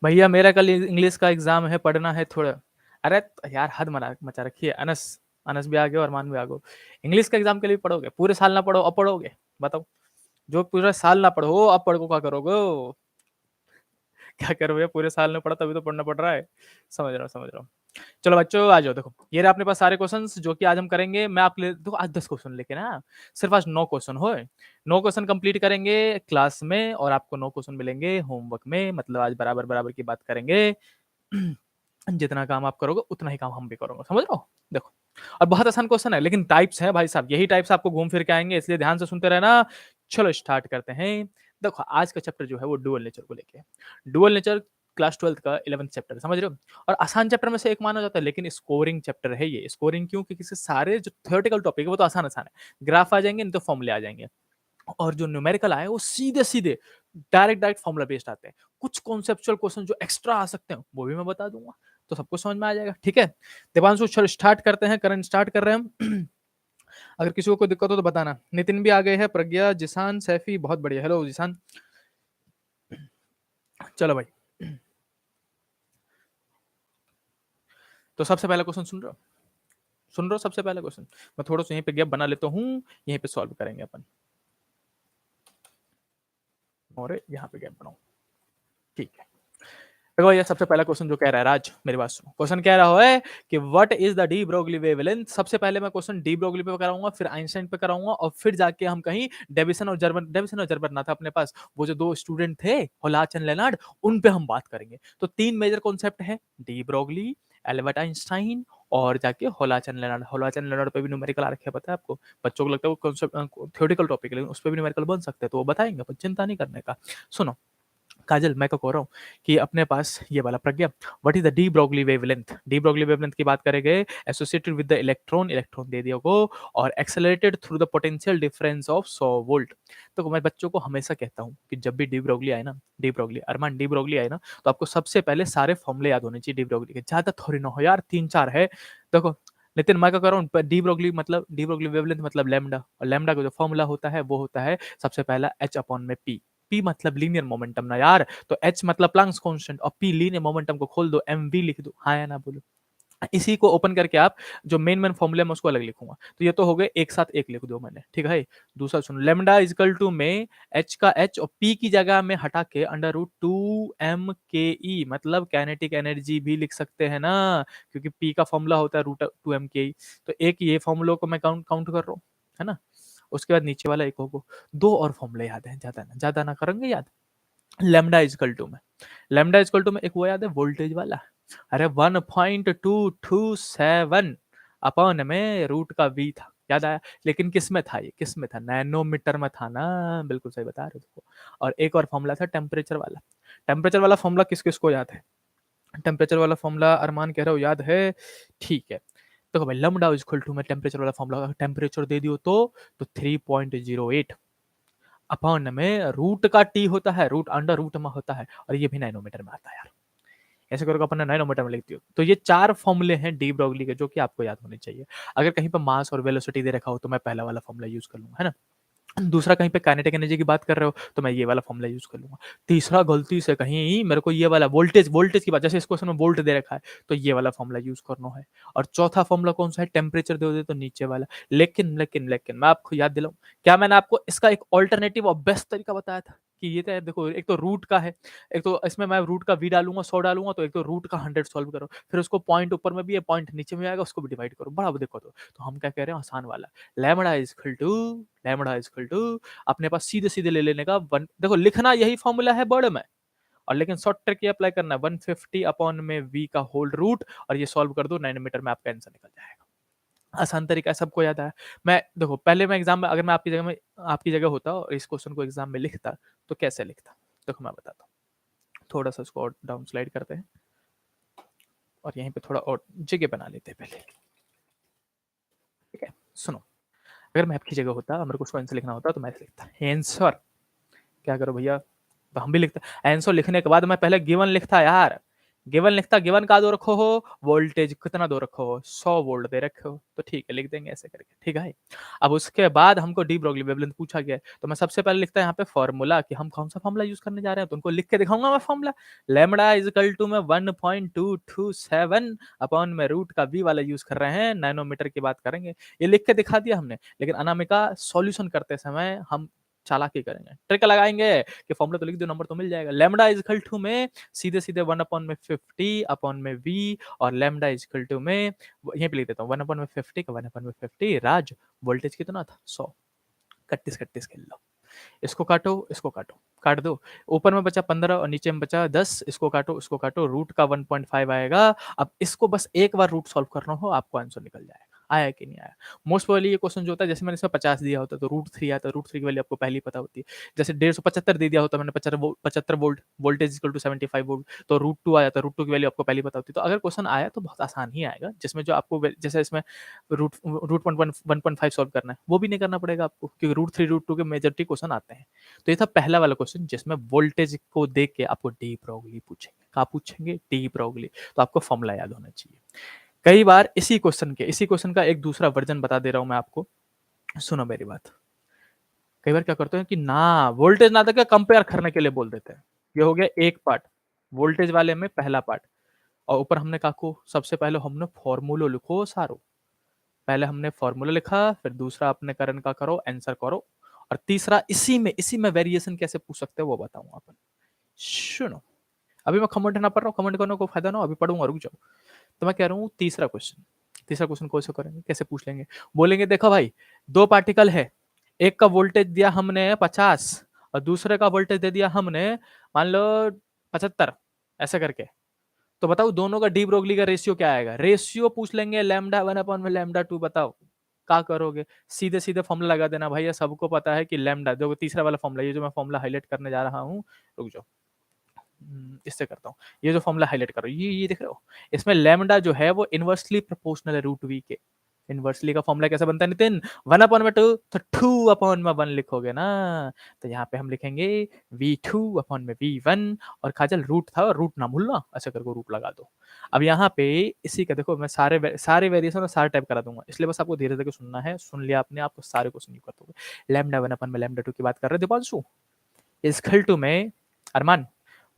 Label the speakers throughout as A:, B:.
A: भैया मेरा कल इंग्लिश का एग्जाम है, पढ़ना है थोड़ा। अरे यार हद मचा रखी है। अनस अनस भी आ गए और मान भी आ गए। इंग्लिश के एग्जाम के लिए पढ़ोगे? पूरे साल ना पढ़ो अब पढ़ोगे? बताओ। जो पूरा साल ना पढ़ो अब पढ़ो क्या करोगे? क्या करोगे? पूरे साल ने पढ़ा तभी तो पढ़ना पड़ रहा है। समझ रहा हूँ, समझ रहा हूँ। चलो बच्चों आ जाओ। देखो ये रहे अपने पास सारे क्वेश्चंस जो कि आज हम करेंगे। मैं आपके लिए देखो आज 10 क्वेश्चन लेके ना, सिर्फ आज 9 क्वेश्चन हो। 9 क्वेश्चन कंप्लीट करेंगे क्लास में और आपको 9 क्वेश्चन मिलेंगे होमवर्क में। मतलब आज बराबर बराबर की बात करेंगे। जितना काम आप करोगे उतना ही काम हम भी करोगे। समझ रहे हो? देखो और बहुत आसान क्वेश्चन है लेकिन टाइप्स है भाई साहब। यही टाइप्स आपको घूम फिर के आएंगे, इसलिए ध्यान से सुनते रहना। चलो स्टार्ट करते हैं। देखो आज का चैप्टर जो है वो डुअल नेचर को लेके है। डुअल नेचर क्लास 12th का 11th चैप्टर, समझ रहे हो? और आसान चैप्टर में से एक माना जाता है, लेकिन स्कोरिंग चैप्टर है ये। स्कोरिंग क्यों? क्योंकि इसके सारे जो थ्योरेटिकल टॉपिक है वो तो आसान आसान है। ग्राफ आ जाएंगे, नहीं तो फॉर्मूले आ जाएंगे। और जो न्यूमेरिकल आए वो सीधे सीधे डायरेक्ट डायरेक्ट फॉर्मूला बेस्ड आते हैं। कुछ कॉन्सेप्चुअल क्वेश्चन जो एक्स्ट्रा आ सकते हैं वो भी मैं बता दूंगा, तो सबको समझ में आ जाएगा। ठीक है देवांशु, चलो स्टार्ट करते हैं। करंट स्टार्ट कर रहे हैं हम। अगर किसी को कोई दिक्कत हो तो बताना। नितिन भी आ गए हैं, प्रज्ञा, जिसान, सैफी, बहुत बढ़िया। हेलो जिसान। चलो भाई, तो सबसे पहला क्वेश्चन सुन रहे हो? सुन रहे हो? सबसे पहला क्वेश्चन मैं थोड़ा सा यहीं पे गैप बना लेता हूँ, यहीं पे सॉल्व करेंगे अपन। और यहाँ पे गैप बनाओ। ठीक है, देखो ये सबसे पहला क्वेश्चन जो कह रहा है, राज मेरी बात सुनो। क्वेश्चन कह रहा है कि what is the de Broglie wavelength. सबसे पहले मैं क्वेश्चन डी ब्रोगली पे कराऊंगा, फिर आइंस्टाइन पे कराऊंगा, और फिर जाके हम कहीं डेविसन और जर्मन ना था अपने पास, वो जो दो स्टूडेंट थे होलाच एंड लेनार्ड, उन पे हम बात करेंगे। तो 3 मेजर कॉन्सेप्ट है, डी ब्रोगली, एल्बर्ट आइंस्टाइन और जाके होलाच एंड लेनार्ड। होलाच एंड लेनार्ड पे भी न्यूमेरिकल आ रखे है, पता है आपको? बच्चों को लगता है वो कॉन्सेप्ट थ्योरेटिकल टॉपिक है, लेकिन उस पर भी न्यूमेरिकल बन सकते हैं, तो वो बताएंगे, पर चिंता नहीं करने का। सुनो काजल, मैं तो कह रहा हूँ कि अपने पास ये वाला Pragya, what is the de Broglie wavelength. De Broglie wavelength की बात करेंगे, associated with the electron, electron दे दिया को, और accelerated through the potential difference of 100 volt. तो मैं बच्चों को हमेशा कहता हूँ कि जब भी डी ब्रोगली आए ना, डी ब्रोगली अरमान डी ब्रोगली आए ना, तो आपको सबसे पहले सारे फॉर्मूले याद होने चाहिए डी ब्रोगली के। ज्यादा थोड़ी ना हो यार, 3-4 है। देखो लेकिन मैं क्या कर रहा हूँ, डी ब्रोगली मतलब डी ब्रोगली वेवलेंथ मतलब लैम्डा, और लैम्डा का जो फॉर्मूला होता है वो होता है सबसे पहला एच अपॉन में पी। पी मतलब लीनियर मोमेंटम ना यार, तो एच मतलब प्लैंक्स कांस्टेंट, और पी लीनियर मोमेंटम को खोल दो, एम वी लिख दो। हाँ या ना बोलो? इसी को ओपन करके आप जो मेन मेन फॉर्मूले में उसको अलग लिखूंगा। तो ये तो हो गए, एक साथ एक लिख दो मैंने, ठीक है। दूसरा सुनो, लेमडा इजकल टू में एच का एच और पी की जगह में हटा के under root 2 m k e, मतलब कैनेटिक एनर्जी भी लिख सकते हैं ना, क्योंकि पी का फॉर्मूला होता है √2 m k e। तो एक ये फॉर्मूला को मैं काउंट कर रहा हूँ, है ना। उसके बाद नीचे वाला एक होगा। दो और फॉर्मूले याद है, ज्यादा ना करेंगे याद। लेमडा इजकल टू में, लेमडा इजकल टू में एक वो याद है वोल्टेज वाला, अरे 1.227 अपॉन में रूट का वी था, याद आया? लेकिन किस में था? ये किस में था? नैनोमीटर में था ना, बिल्कुल सही बता रहे हो। और एक और फॉर्मूला था टेम्परेचर वाला। टेम्परेचर वाला फॉर्मूला किस किस को याद है? टेम्परेचर वाला फॉर्मूला अरमान कह रहे हो याद है? ठीक है, देखो भाई लैम्डा इजकल टू में टेम्परेचर वाला फॉर्मूला, टेम्परेचर दे दियो तो 3.08 अपॉन में रूट का टी होता है, रूट अंडर रूट में होता है, और ये भी नैनोमीटर में आता है यार। ऐसे करके अपन नैनोमीटर में लिख दियो। तो ये 4 फॉर्मूले हैं डी ब्रोगली के जो कि आपको याद होने चाहिए। अगर कहीं पर मास और वेलोसिटी दे रखा हो तो मैं पहला वाला फॉर्मूला यूज कर लूंगा, है ना। दूसरा कहीं पे काइनेटिक एनर्जी की बात कर रहे हो तो मैं ये वाला फॉर्मूला यूज कर लूंगा। तीसरा गलती से कहीं मेरे को ये वाला वोल्टेज की बात, जैसे इस क्वेश्चन में वोल्ट दे रखा है तो ये वाला फॉर्मूला यूज करना है। और चौथा फॉर्मूला कौन सा है? टेम्परेचर दे तो नीचे वाला। लेकिन मैं आपको याद दिलाऊं, क्या मैंने आपको इसका एक ऑल्टरनेटिव और बेस्ट तरीका बताया था कि ये तो देखो, एक तो रूट का है, एक तो इसमें मैं रूट का वी डालूंगा, 100 डालूंगा, तो एक तो रूट का 100 सॉल्व करो, फिर उसको पॉइंट ऊपर में भी है, पॉइंट नीचे में आएगा, उसको भी डिवाइड करो। बड़ा देखो, तो हम क्या कह रहे हैं, आसान वाला, lambda is equal to, lambda is equal to अपने पास सीधे सीधे ले लेने का वन। देखो लिखना यही फॉर्मूला है वर्ड में, और लेकिन शॉर्ट ट्रिक ये अप्लाई करना है, 150 अपॉन में वी का होल रूट, और ये सॉल्व कर दो, नैनोमीटर में आपका आंसर निकल जाएगा। आसान तरीका है, सबको याद आया। मैं देखो पहले मैं एग्जाम में, अगर मैं आपकी जगह होता और इस क्वेश्चन को एग्जाम में लिखता तो कैसे लिखता, देखो मैं बताता हूँ। थोड़ा सा इसको और डाउन स्लाइड करते हैं और यहीं पे थोड़ा और जगह बना लेते हैं पहले, ठीक है। सुनो, अगर मैं आपकी जगह होता, मेरे को उसको आंसर लिखना होता तो मैं ऐसे लिखता, आंसर, क्या करो भैया, तो हम भी लिखते आंसर लिखने के बाद मैं पहले गिवन लिखता यार, गिवन लिखता, गिवन का दो रखो हो, वोल्टेज कितना दो रखो हो, 100 वोल्ट दे रखे हो, तो ठीक है लिख देंगे ऐसे करके, ठीक है। अब उसके बाद हमको डी ब्रोगली वेवलेंथ पूछा गया है, तो मैं सबसे पहले लिखता है यहाँ पे फॉर्मूला कि हम कौन सा फॉर्मूला यूज करने जा रहे हैं, तो उनको लिख के दिखाऊंगा मैं formula. Lambda is equal to में 1.227 अपॉन में रूट का v वाला यूज कर रहे हैं, नैनोमीटर की बात करेंगे, ये लिख के दिखा दिया हमने। लेकिन अनामिका सॉल्यूशन करते समय हम चालाकी करेंगे, ट्रिक लगाएंगे कि फॉर्मूला तो लिख दो, नंबर तो मिल जाएगा। लैम्डा इज इक्वल टू में सीधे सीधे 1 अपॉन में 50 अपॉन में v, और लैम्डा इज इक्वल टू में यहीं पे लिख देता हूँ 1 अपॉन में 50 का 1 अपॉन में 50, राज वोल्टेज कितना था 100, 31 खेल लो, इसको काटो इसको काटो, काट दो, ऊपर में बचा 15 और नीचे में बचा 10, इसको काटो, रूट का 1.5 आएगा। अब इसको बस एक बार रूट सॉल्व करना हो, आपको आंसर निकल जाएगा, आया कि नहीं आया। मोस्ट प्रोबेबली ये क्वेश्चन जो होता है, जैसे मैंने इसमें 50 दिया होता तो रूट 3 आता, रूट 3 की वैल्यू आपको पहले ही पता होती है। जैसे 175 दे दिया होता मैंने, 75 volt, voltage equal to 75 volt, तो रूट 2 आ जाता, रूट 2 की वैल्यू आपको पहले ही पता होती। तो अगर क्वेश्चन आया तो बहुत आसान ही आएगा, जिसमें जो आपको जैसे इसमें रूट रूट 1.5 सॉल्व करना है, वो भी नहीं करना पड़ेगा आपको, क्योंकि रूट 3 रूट 2 के मेजॉरिटी क्वेश्चन आते हैं। तो ये था पहला वाला क्वेश्चन, जिसमें वोल्टेज को देख के आपको डी ब्रोगली पूछेंगे, क्या पूछेंगे, डी ब्रोगली, तो आपको फॉर्मूला याद होना चाहिए। कई बार इसी क्वेश्चन का एक दूसरा वर्जन बता दे रहा हूं मैं आपको, सुनो मेरी बात। कई बार क्या करते हैं कि ना वोल्टेज ना देकर कंपेयर करने के लिए बोल देते हैं। ये हो गया एक पार्ट, वोल्टेज वाले में पहला पार्ट। और ऊपर हमने कहा को सबसे पहले हमने फॉर्मूलो लिखो सारो, पहले हमने फॉर्मूला लिखा, फिर दूसरा अपने करंट का करो, आंसर करो, और तीसरा इसी में वेरिएशन कैसे पूछ सकते हैं वो बताऊंगा अपन। सुनो, अभी मैं कमेंट ना पढ़ रहा हूँ, कमेंट करने को फायदा ना, अभी पढ़ूंगा, रुक जाओ। तो मैं कह रहा हूँ तीसरा क्वेश्चन कैसे करेंगे, कैसे पूछ लेंगे। बोलेंगे देखो भाई, दो पार्टिकल है, एक का वोल्टेज दिया हमने 50 और दूसरे का वोल्टेज दे दिया हमने मान लो 75, ऐसा करके। तो बताओ दोनों का डी ब्रोगली का रेशियो क्या आएगा, रेशियो पूछ लेंगे, लैम्डा 1 अपॉन में लैम्डा 2, बताओ क्या करोगे। सीधे सीधे फॉर्मूला लगा देना भैया, सबको पता है कि लैम्डा, देखो तीसरा वाला फॉर्मूला, ये जो मैं फॉर्मूला हाईलाइट करने जा रहा हूँ, रुक जाओ, इससे करता हूँ। ये जो फॉर्मूला हाईलाइट करो, ये देख रहे हो, इसमें लैम्डा जो है वो इनवर्सली प्रोपोर्शनल है रूट वी के। इनवर्सली का फॉर्मूला कैसे बनता है नितिन, 1 अपॉन में 2, तो 2 अपॉन में 1 लिखोगे ना, तो यहाँ पे हम लिखेंगे v2 अपॉन में v1, और काजल रूट था, रूट ना भूलना, ऐसे करके रूट लगा दो। अब यहाँ पे इसी का देखो, मैं सारे वेरिएशन और सारे टाइप करा दूंगा, इसलिए बस आपको धीरे धीरे सुनना है, सुन लिया आपने, आपको सारे क्वेश्चन कर दोगे। लैम्डा 1 अपॉन में लैम्डा 2 की बात कर रहे थे दीपांशु, इजकल टू में अरमान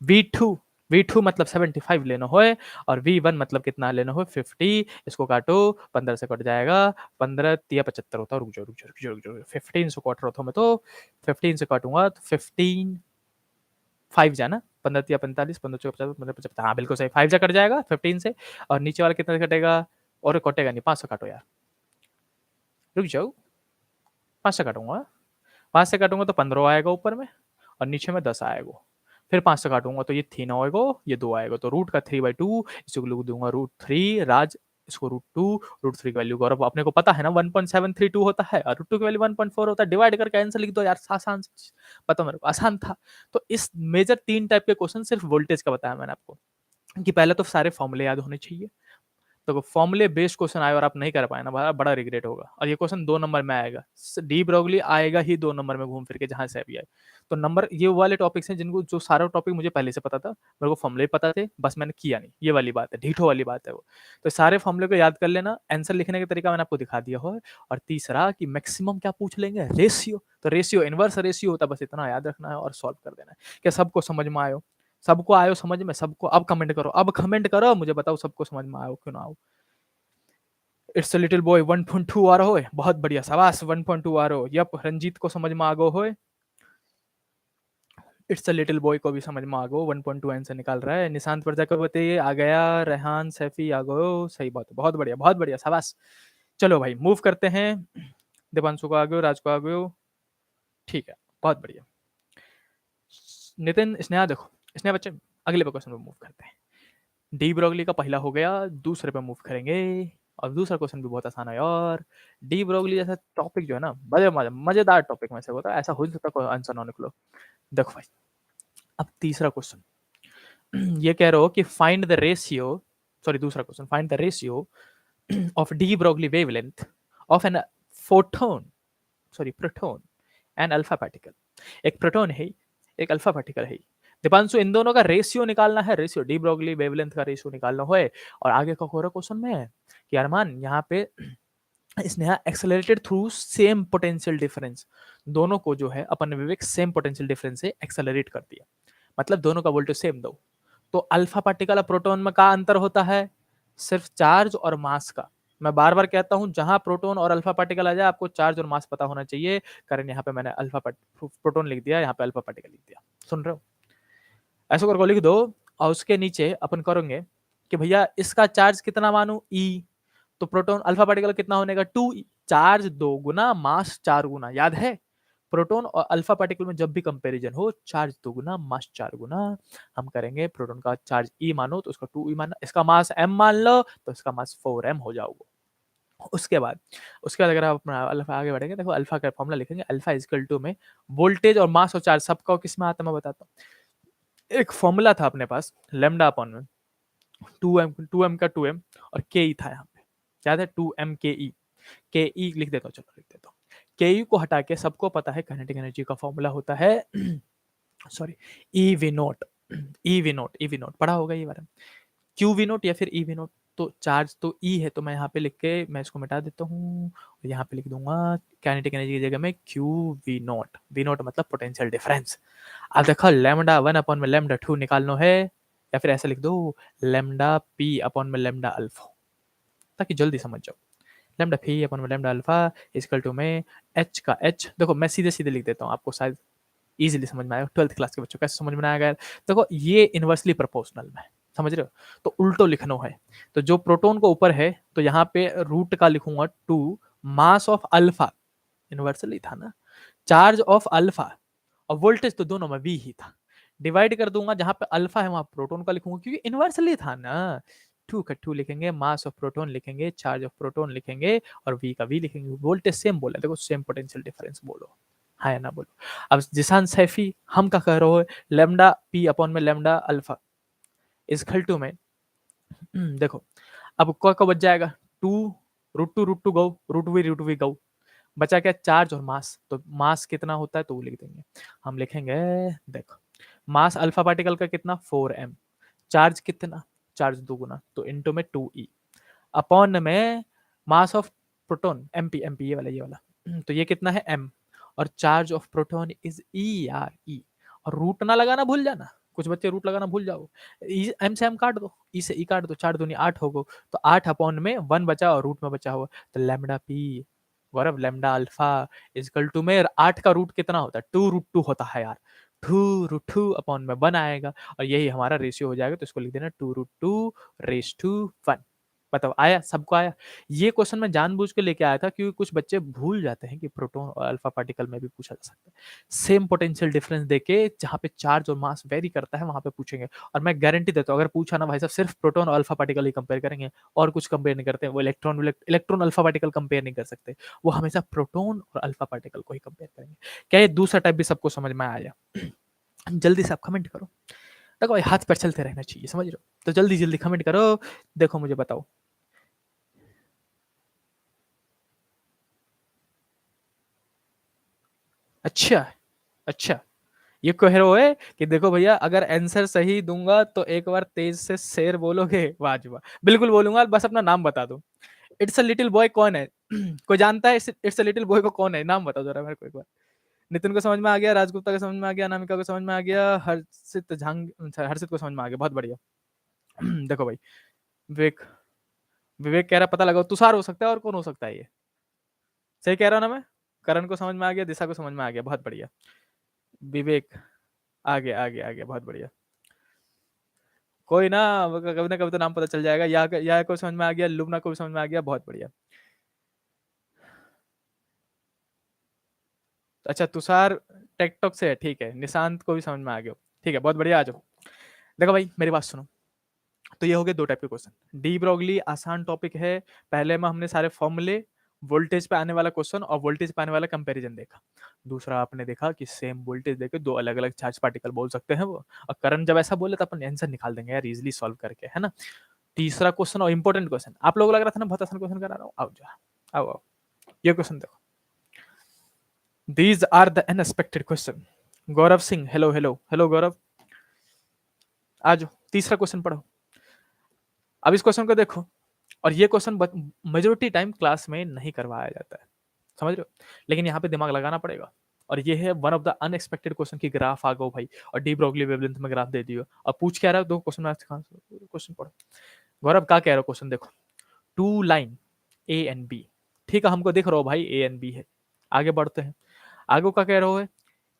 A: v2, v2 मतलब 75 लेना हो, और v1 मतलब कितना लेना हो 50, इसको काटो, 15 से कट जाएगा, 15 या 75 होता है, रुक जाओ 15 से काट रहा था मैं, तो 15 से काटूंगा तो 15 5 जाना, 15 या 45, 15 50, 15 75, हाँ बिल्कुल सही, 5 से कट जाएगा 15 से, और नीचे वाला कितना से कटेगा, और कटेगा नहीं, 5 से काटो यार, रुक जाओ, 5 से काटूंगा, 5 से काटूंगा तो 15 आएगा ऊपर में, और नीचे में 10 आएगा, फिर 5 से काटूंगा तो ये 3 आएगा, ये 2 आएगा, तो रूट का 3/2, इसको लिख दूंगा रूट 3, राज इसको रूट 2, रूट 3 की वैल्यू गौरव अपने को पता है ना 1.732 होता है, और रूट 2 की वैल्यू 1.4 होता है, डिवाइड करके आंसर लिख दो यार, आसान, पता मेरे को आसान था। तो इस मेजर 3 टाइप के क्वेश्चन सिर्फ वोल्टेज का बताया मैंने आपको, कि पहले तो सारे फॉर्मूले याद होने चाहिए, तो फॉर्मूले बेस्ड क्वेश्चन आए और आप नहीं कर पाए ना, बड़ा रिग्रेट होगा, और ये क्वेश्चन 2 नंबर में आएगा, डी ब्रोगली आएगा ही 2 नंबर में घूम फिर के, जहां से भी आए। तो नंबर ये वाले टॉपिक्स हैं जिनको, जो सारा टॉपिक मुझे पहले से पता था, मेरे को फॉर्मूले पता थे, बस मैंने किया नहीं, ये वाली बात है, ढीठो वाली बात है वो। तो सारे फॉर्मूले को याद कर लेना, आंसर लिखने का तरीका मैंने आपको दिखा दिया हो। और तीसरा कि मैक्सिमम क्या पूछ लेंगे, रेशियो, तो रेशियो इनवर्स रेशियो होता है, बस इतना याद रखना है और सॉल्व कर देना है। क्या सबको समझ में आयो, सबको आयो समझ में, सबको, अब कमेंट करो, अब कमेंट करो, मुझे बताओ सबको समझ में आयो क्यों ना आओ। इट्स अ लिटिल बॉय 1.2 आ रहा हो, बहुत बढ़िया, शाबाश 1.2 आ रहा हो, यप रंजीत को समझ में आ गो हो, इट्स अ लिटिल बॉय को भी समझ में आ गो, 1.2 आंसर निकाल रहा है, निशांत प्रजापति आ गया, रेहान सैफी आ गो, सही बात है, बहुत बढ़िया शाबाश। चलो भाई मूव करते हैं, दीपांशु को आ गयो, राज को आ गयो, ठीक है, बहुत बढ़िया। नितिन स्नेहा देखो, स्नेहा बच्चे अगले क्वेश्चन पे मूव करते हैं। डी ब्रोगली का पहला हो गया, दूसरे पे मूव करेंगे, और दूसरा क्वेश्चन भी बहुत आसान है यार। डी ब्रोगली जैसा टॉपिक जो है ना, मजेदार टॉपिक में से होता है, ऐसा हो सकता कोई आंसर ना निकलो। देखो भाई, अब तीसरा क्वेश्चन ये कह रहे हो कि फाइंड द रेशियो, सॉरी दूसरा question, find the ratio of de Broglie wavelength of an photon, sorry proton and alpha particle. एक प्रोटोन है, एक अल्फा पार्टिकल है, दीपांशु इन दोनों का रेशियो निकालना है, रेशियो डी ब्रोगली वेवलेंथ का रेशियो निकालना है। और आगे का कोरा क्वेश्चन में है कि अरमान यहाँ पे इसने accelerated through same potential difference, दोनों को जो है अपन ने विवेक सेम पोटेंशियल डिफरेंस से एक्सेलरेट कर दिया, मतलब दोनों का वोल्टेज सेम दो। तो अल्फा पार्टिकल और प्रोटॉन में का अंतर होता है, सिर्फ चार्ज और मास का। मैं बार बार कहता हूं जहां प्रोटॉन और अल्फा पार्टिकल आ जाए आपको चार्ज और मास पता होना चाहिए, कारण यहाँ पे मैंने अल्फा प्रोटॉन लिख दिया, यहाँ पे अल्फा पार्टिकल लिख दिया, सुन रहे हो? ऐसा करके लिख दो और उसके नीचे अपन करेंगे कि भैया इसका चार्ज कितना मानू ई, तो प्रोटॉन अल्फा पार्टिकल कितना होने का 2, चार्ज 2 गुना मास 4 गुना, याद है? प्रोटॉन और अल्फा पार्टिकल में जब भी कंपैरिजन हो चार्ज 2 गुना मास 4 गुना, हम करेंगे प्रोटॉन का चार्ज ई मानो तो उसका 2 ई मानना, इसका मास एम मान लो तो इसका मास 4m हो जाओगे। उसके बाद अगर आप अपना अल्फा आगे बढ़ेंगे, देखो अल्फा का फॉर्मूला लिखेंगे, अल्फा इक्वल टू में वोल्टेज और मास और चार्ज सबका किस में आता है मैं बताता हूँ। एक फॉर्मूला था अपने पास लेमडा अपॉन में 2m का 2m और के ई था यहाँ पे, याद है? 2m के ई लिख देता हूँ, चलो लिख देता हूँ। के ई को हटा के सबको पता है काइनेटिक एनर्जी का फॉर्मूला होता है sorry E V note, E V note पढ़ा होगा ये बारे में, क्यू वी नोट या फिर ई वी नोट। तो चार्ज तो ई है तो मैं यहाँ पे लिख के मैं इसको मिटा देता हूँ, यहाँ पे लिख दूंगा काइनेटिक एनर्जी की जगह में क्यू वी नोट मतलब पोटेंशियल डिफरेंस। अब देखो लेमडा 1 अपॉन में लेमडा 2 निकालना है, या फिर ऐसा लिख दो लेमडा पी अपॉन में लेमडा अल्फा, ताकि जल्दी समझ जाओ। लेमडा पी अपॉन में लेमडा अल्फा इक्वल टू में एच का एच, देखो मैं सीधे सीधे लिख देता हूँ, आपको शायद इजीली समझ में आएगा, 12th क्लास के बच्चों कैसे समझ में आएगा। देखो ये इनवर्सली प्रोपोर्शनल में, समझ रहे हो? तो उल्टो लिखना है, तो जो प्रोटॉन को ऊपर है तो यहाँ पे रूट का लिखूंगा 2 मास ऑफ अल्फा, इनवर्सली था ना, चार्ज ऑफ अल्फा और वोल्टेज तो दोनों में वी ही था, डिवाइड कर दूंगा जहां पे अल्फा है वहां प्रोटॉन का लिखूंगा क्योंकि इनवर्सली था ना। 2 का 2 लिखेंगे, मास ऑफ प्रोटॉन लिखेंगे, चार्ज ऑफ प्रोटॉन लिखेंगे और वी का वी लिखेंगे, वोल्टेज सेम बोला, देखो सेम पोटेंशियल डिफरेंस बोलो, हाँ या ना बोलो। अब जिसान सैफी हम का कह रहे हो लेमडा पी अपॉन में लेमडा अल्फा इक्वल टू में देखो अब को बच जाएगा 2 root two go root V go, बचा क्या चार्ज और मास, तो मास कितना होता है तो वो लिख देंगे, हम लिखेंगे देखो मास अल्फा पार्टिकल का कितना 4m, चार्ज कितना, चार्ज 2 गुना तो इनटू में 2e अपॉन में मास ऑफ प्रोटॉन एमपी ये वाला तो ये कितना है m, और चार्ज ऑफ प्रोटॉन इज ई यार ई, और रूट ना लगाना भूल जाना, कुछ बच्चे रूट लगाना भूल जाओ, एम से एम काट दो, ई से ई काट दो, 4 दूनी 8 होगो, तो 8 अपॉन में 1 बचा और रूट में बचा हुआ, तो lambda P Gaurav lambda alpha is equal to में 8 का रूट कितना होता है 2√2 होता है यार, 2√2 अपॉन में 1 आएगा और यही हमारा रेशियो हो जाएगा, तो इसको लिख देना 2√2 बताओ आया, सबको आया? ये क्वेश्चन मैं जानबूझ के लेके आया था क्योंकि कुछ बच्चे भूल जाते हैं कि प्रोटॉन और अल्फा पार्टिकल में भी पूछा जा सकता है, सेम पोटेंशियल डिफरेंस देके जहां पे चार्ज और मास वेरी करता है वहां पे पूछेंगे, और मैं गारंटी देता हूँ अगर पूछा ना भाई साहब सिर्फ प्रोटॉन और अल्फा पार्टिकल ही कंपेयर करेंगे और कुछ कंपेयर नहीं करते, वो इलेक्ट्रॉन अल्फा पार्टिकल कंपेयर नहीं कर सकते, वो हमेशा प्रोटॉन और अल्फा पार्टिकल को ही कंपेयर करेंगे। क्या ये दूसरा टाइप भी सबको समझ में आया? जल्दी से आप कमेंट करो, देखो भाई हाथ पर चलते रहना चाहिए, समझ रहे हो? तो जल्दी जल्दी कमेंट करो, देखो मुझे बताओ। अच्छा अच्छा, ये कह रहे है कि देखो भैया अगर आंसर सही दूंगा तो एक बार तेज से शेर बोलोगे, वाह, बिल्कुल बोलूंगा, बस अपना नाम बता दो। इट्स अ लिटिल बॉय कौन है? कोई जानता है इट्स अ लिटिल बॉय को कौन है? नाम बताओ जरा मेरे को एक बार। नितिन को समझ में आ गया, राजगुप्ता को समझ में आ गया, अनामिका को समझ में आ गया, हर्षित को समझ में आ गया, बहुत बढ़िया। देखो भाई विवेक, विवेक कह रहा पता लगाओ, तुषार हो सकता है, और कौन हो सकता है ये? सही कह रहा हूं ना मैं? करण को समझ में आ गया, दिशा को समझ में आ गया, बहुत बढ़िया। विवेक आगे आगे आगे, बहुत बढ़िया। कोई ना, कभी ना कभी तो नाम पता चल जाएगा, या को समझ में आ गया, लुबना को भी समझ में आ गया, बहुत बढ़िया। अच्छा तुषार टेकटॉक से है, ठीक है, निशांत को भी समझ में आ गया, ठीक है, बहुत बढ़िया, आ जाओ। देखो भाई मेरी बात सुनो, तो ये हो गए दो टाइप के क्वेश्चन, डी ब्रोगली आसान टॉपिक है, पहले में हमने सारे फॉर्मूले, वोल्टेज पे आने वाला क्वेश्चन और वोल्टेज पे आने वाला कंपैरिजन देखा। दूसरा आपने देखा कि सेम वोल्टेज देके दो अलग अलग चार्ज पार्टिकल बोल सकते हैं वो, और करंट जब ऐसा बोले तो अपन आंसर निकाल देंगे यार इजिली सॉल्व करके, है ना? तीसरा क्वेश्चन और इंपॉर्टेंट क्वेश्चन, आप लोगों को लग रहा था ना बहुत आसान क्वेश्चन करा रहा हूँ, आओ जा, आओ आओ, ये क्वेश्चन देखो, these are the unexpected question. Gaurav Singh, hello hello hello Gaurav, आ जाओ तीसरा क्वेश्चन पढ़ो। अब इस क्वेश्चन को देखो, और ये क्वेश्चन मेजोरिटी टाइम क्लास में नहीं करवाया जाता है, समझ रहे हो, लेकिन यहाँ पे दिमाग लगाना पड़ेगा। और ये है one of the unexpected question की ग्राफ आ गो भाई, और डी ब्रोगली वेवलेंथ में ग्राफ दे दियो। अब पूछ क्या रहा है, दो क्वेश्चन क्वेश्चन पढ़ो। गौरव क्या कह रहे हो क्वेश्चन देखो, two line A and B, ठीक है हमको दिख रहा हो भाई ए एंड बी है। आगे बढ़ते हैं, आगे क्या कह रहे हो है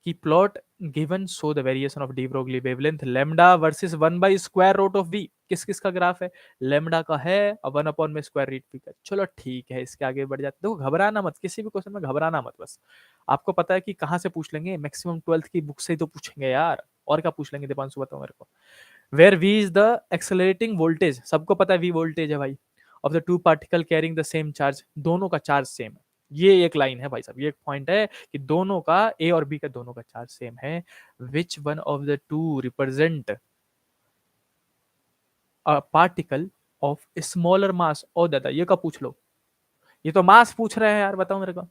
A: कि plot given show the variation of de Broglie wavelength lambda versus one by square root of v। किस किस का ग्राफ है, लैम्डा का है और 1 में स्क्वायर रूट v का। चलो ठीक है, इसके आगे बढ़ जाते। देखो घबराना मत, किसी भी क्वेश्चन में घबराना मत, बस आपको पता है कि कहाँ से पूछ लेंगे, मैक्सिमम 12th की बुक से ही तो पूछेंगे यार, और क्या पूछ लेंगे दीपांशु बताओ मेरे को। Where v is the accelerating voltage, सबको पता है v वोल्टेज है भाई, of the two particle carrying the same charge, दोनों का चार्ज सेम है। ये एक लाइन है भाई साहब, ये एक पॉइंट है कि दोनों का ए और बी का दोनों का चार्ज सेम है। Which one of the two represent a particle of smaller mass और दादा, ये का पूछ लो, ये तो मास पूछ रहे हैं यार, बताओ मेरे को।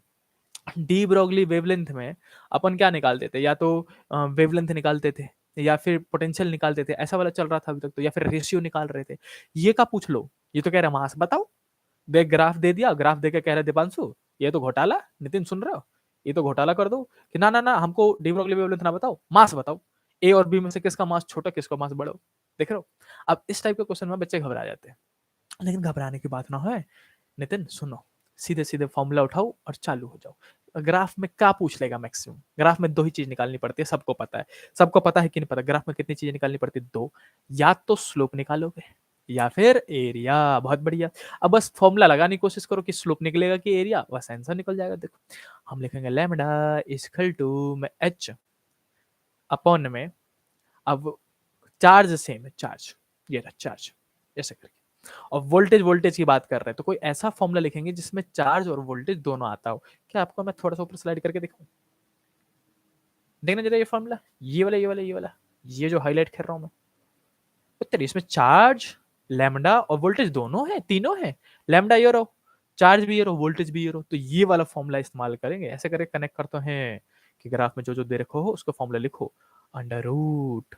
A: डी ब्रोगली वेवलेंथ में अपन क्या निकालते थे, या तो वेवलेंथ निकालते थे या फिर पोटेंशियल निकालते थे, ऐसा वाला चल रहा था अभी तक तो, या फिर रेशियो निकाल रहे थे। ये का पूछ लो, ये तो कह रहा मास बताओ, देख ग्राफ दे दिया, ग्राफ देके कह रहे दीपांशु ये तो घोटाला, नितिन सुन रहे हो, ये तो घोटाला कर दो कि ना ना ना हमको डी ब्रोगली वेवलेंथ ना बताओ, मास बताओ, ए और बी में से किसका मास छोटा किसका मास बड़ा। देख रहे हो, अब इस टाइप के क्वेश्चन में बच्चे घबरा जाते हैं, लेकिन घबराने की बात ना है। नितिन सुनो, सीधे सीधे फॉर्मूला उठाओ और चालू हो जाओ। ग्राफ में क्या पूछ लेगा मैक्सिमम, ग्राफ में दो ही चीज निकालनी पड़ती है, सबको पता है, सबको पता है कि नहीं पता, ग्राफ में कितनी चीजें निकालनी पड़ती है, दो, या तो स्लोप निकालोगे या फिर एरिया। बहुत बढ़िया, अब बस फॉर्मूला लगाने की कोशिश करो कि स्लोप निकलेगा कि एरिया, बस आंसर निकल जाएगा। देखो हम लिखेंगे लैम्डा इक्वल टू में एच अपॉन में, अब चार्ज सेम है, चार्ज ये रहा चार्ज, ऐसे करके, और वोल्टेज वोल्टेज की बात कर रहे हैं तो कोई ऐसा फॉर्मूला लिखेंगे जिसमें चार्ज और वोल्टेज दोनों आता हो। क्या आपको मैं थोड़ा सा ऊपर स्लाइड करके दिखाऊं, देखना जरा ये फॉर्मूला, ये वाला ये वाला ये वाला, ये जो हाईलाइट कर रहा हूं मैं, तो इसमें चार्ज लैम्डा और वोल्टेज दोनों है, तीनों है, लैम्डा ये रहो, चार्ज भी ये रहो, वोल्टेज भी ये रहो, तो ये वाला फॉर्मूला इस्तेमाल करेंगे। ऐसे करके कनेक्ट करते हैं कि ग्राफ में जो जो दे रखो हो उसको फॉर्मूला लिखो, अंडर रूट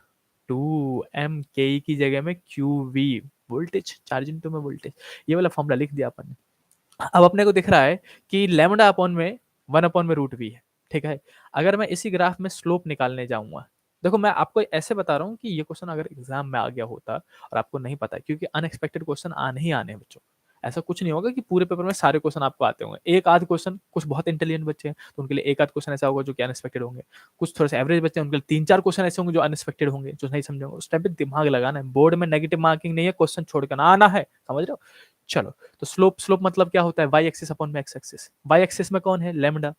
A: 2m के की जगह में Q V, voltage charge into में वोल्टेज, ये वाला फॉर्मूला लिख दिया अपन ने। अब अपने को दिख रहा है कि लैम्डा अपॉन में 1/√v है, ठीक है। अगर मैं इसी ग्राफ में स्लोप निकालने जाऊंगा, देखो मैं आपको ऐसे बता रहा हूँ कि ये क्वेश्चन अगर एग्जाम में आ गया होता और आपको नहीं पता, क्योंकि अनएक्सपेक्टेड क्वेश्चन आने ही आने हैं बच्चों, ऐसा कुछ नहीं होगा कि पूरे पेपर में सारे क्वेश्चन आपको आते होंगे, एक आध क्वेश्चन, कुछ बहुत इंटेलिजेंट बच्चे हैं तो उनके लिए एक आध क्वेश्चन ऐसा होगा जो कि अनएक्सपेक्टेड होंगे, कुछ थोड़े से एवरेज बच्चे हैं उनके लिए 3-4 क्वेश्चन ऐसे होंगे जो अनएक्सपेक्टेड होंगे, जो नहीं समझेंगे। उस टाइम पे दिमाग लगाना है, बोर्ड में नेगेटिव मार्किंग नहीं है, क्वेश्चन छोड़ कर ना आना है, समझ रहे हो। चलो, तो स्लोप स्लोप मतलब क्या होता है, वाई एक्सिस अपॉन में एक्स एक्सिस, वाई एक्सिस में कौन है लैम्डा,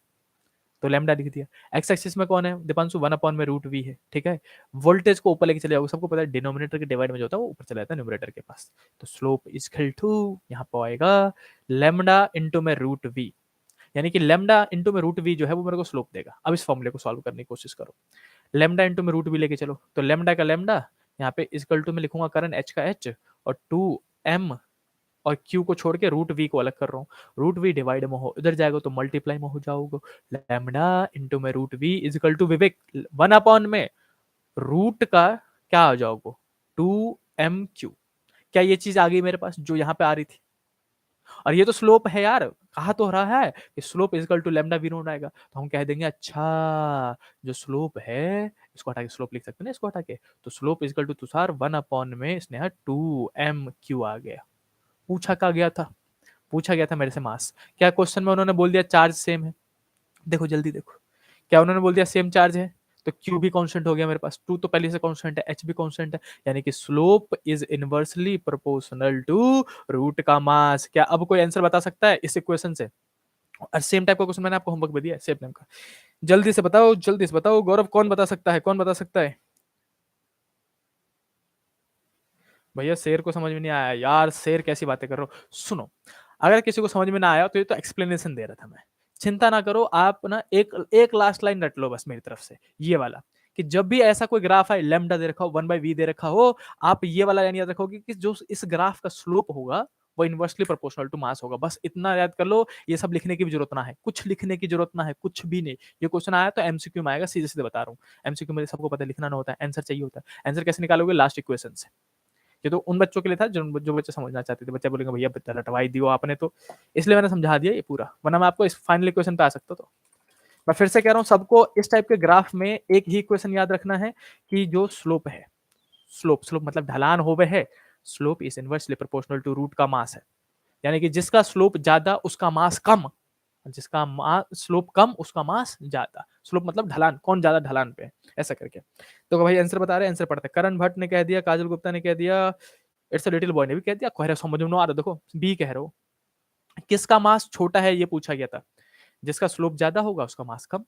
A: तो लैम्डा लिख दिया, एक्स एक्सिस में कौन है दीपांशु 1/√v है, ठीक है। वोल्टेज को ऊपर लेके चले जाओगे, सबको पता है डिनोमिनेटर के डिवाइड में जो होता है वो ऊपर चला जाता है न्यूमरेटर के पास, तो स्लोप इज इक्वल टू यहाँ पर आएगा लैम्डा इंटू में √v, यानी कि लैम्डा इंटू में √v जो है वो मेरे को स्लोप देगा। अब इस फॉर्मूले को सॉल्व करने की कोशिश करो, लैम्डा इंटू में √v लेके चलो, तो लैम्डा का लैम्डा यहाँ पे इक्वल टू में लिखूंगा करंट h का h, और 2m और q को छोड़ के √v को अलग कर रहा हूँ, √v डिवाइड में हो इधर जाएगा तो मल्टीप्लाई में हो जाओगे, लैम्डा इंटू में √v इज इक्वल टू विवेक 1 में रूट का क्या आ जाओगे 2mq। क्या ये चीज आ गई मेरे पास जो यहाँ पे आ रही थी, और ये तो स्लोप है यार, कहा तो रहा है कि slope is equal to lambda V not आएगा, तो हम कह देंगे अच्छा जो स्लोप है, इसको हटा के स्लोप लिख सकते हैं ना, इसको हटा के, तो slope is equal to Tushar 1 में इसने 2mq आ गया। पूछा क्या गया था, पूछा गया था मेरे से मास, क्या क्वेश्चन में उन्होंने बोल दिया चार्ज सेम है, देखो जल्दी देखो, क्या उन्होंने बोल दिया सेम चार्ज है, तो Q भी कांस्टेंट हो गया मेरे पास, 2 तो पहले से कांस्टेंट है, H भी कांस्टेंट है, यानी कि slope is inversely proportional to root का मास। क्या अब कोई आंसर बता सकता है इस इक्वेशन से, और सेम टाइप का क्वेश्चन मैंने आपको होमवर्क में दिया है सेम टाइप का, जल्दी से बताओ जल्दी से बताओ गौरव, कौन बता सकता है, कौन बता सकता है। भैया शेर को समझ में नहीं आया यार, शेर कैसी बातें कर रहे हो, सुनो, अगर किसी को समझ में ना आया तो ये तो एक्सप्लेनेशन दे रहा था मैं, चिंता ना करो आप ना, एक एक लास्ट लाइन रट लो बस मेरी तरफ से, ये वाला कि जब भी ऐसा कोई ग्राफ है, लैम्डा दे रखा हो, 1/v दे रखा हो, आप ये वाला लाइन याद रखोगे कि जो इस ग्राफ का स्लोप होगा वो इनवर्सली प्रोपोर्शनल टू मास होगा। बस इतना याद कर लो, ये सब लिखने की भी जरूरत ना है, कुछ लिखने की जरूरत ना है, कुछ भी नहीं। ये क्वेश्चन आया तो एमसीक्यू में आएगा, सीधे सीधे बता रहा हूँ। एमसीक्यू में सबको पता है लिखना ना होता है, आंसर चाहिए होता है। आंसर कैसे निकालोगे? लास्ट इक्वेशन से। ये तो उन बच्चों के लिए था जो बच्चे समझना चाहते थे। बच्चे बोलेंगे भैया रटवाई दियो आपने, तो इसलिए मैंने समझा दिया ये पूरा, वरना मैं आपको इस फाइनल इक्वेशन पे आ सकता। तो मैं फिर से कह रहा हूँ, सबको इस टाइप के ग्राफ में एक ही इक्वेशन याद रखना है कि जो स्लोप है, स्लोप मतलब ढलान होवे है, slope is inversely proportional to root का मास है। यानी कि जिसका स्लोप ज्यादा उसका मास कम, जिसका स्लोप कम उसका मास ज्यादा। स्लोप मतलब ढलान, कौन ज्यादा ढलान पे है, ऐसा करके। तो भाई आंसर बता रहे हैं, आंसर पढ़ते। करण भट्ट ने कह दिया, काजल गुप्ता ने कह दिया, इट्स अ लिटिल बॉय ने भी कह दिया, कह रहे समझ में आ रहा, देखो बी कह रहे हो। किसका मास छोटा है ये पूछा गया था, जिसका स्लोप ज्यादा होगा उसका मास कम।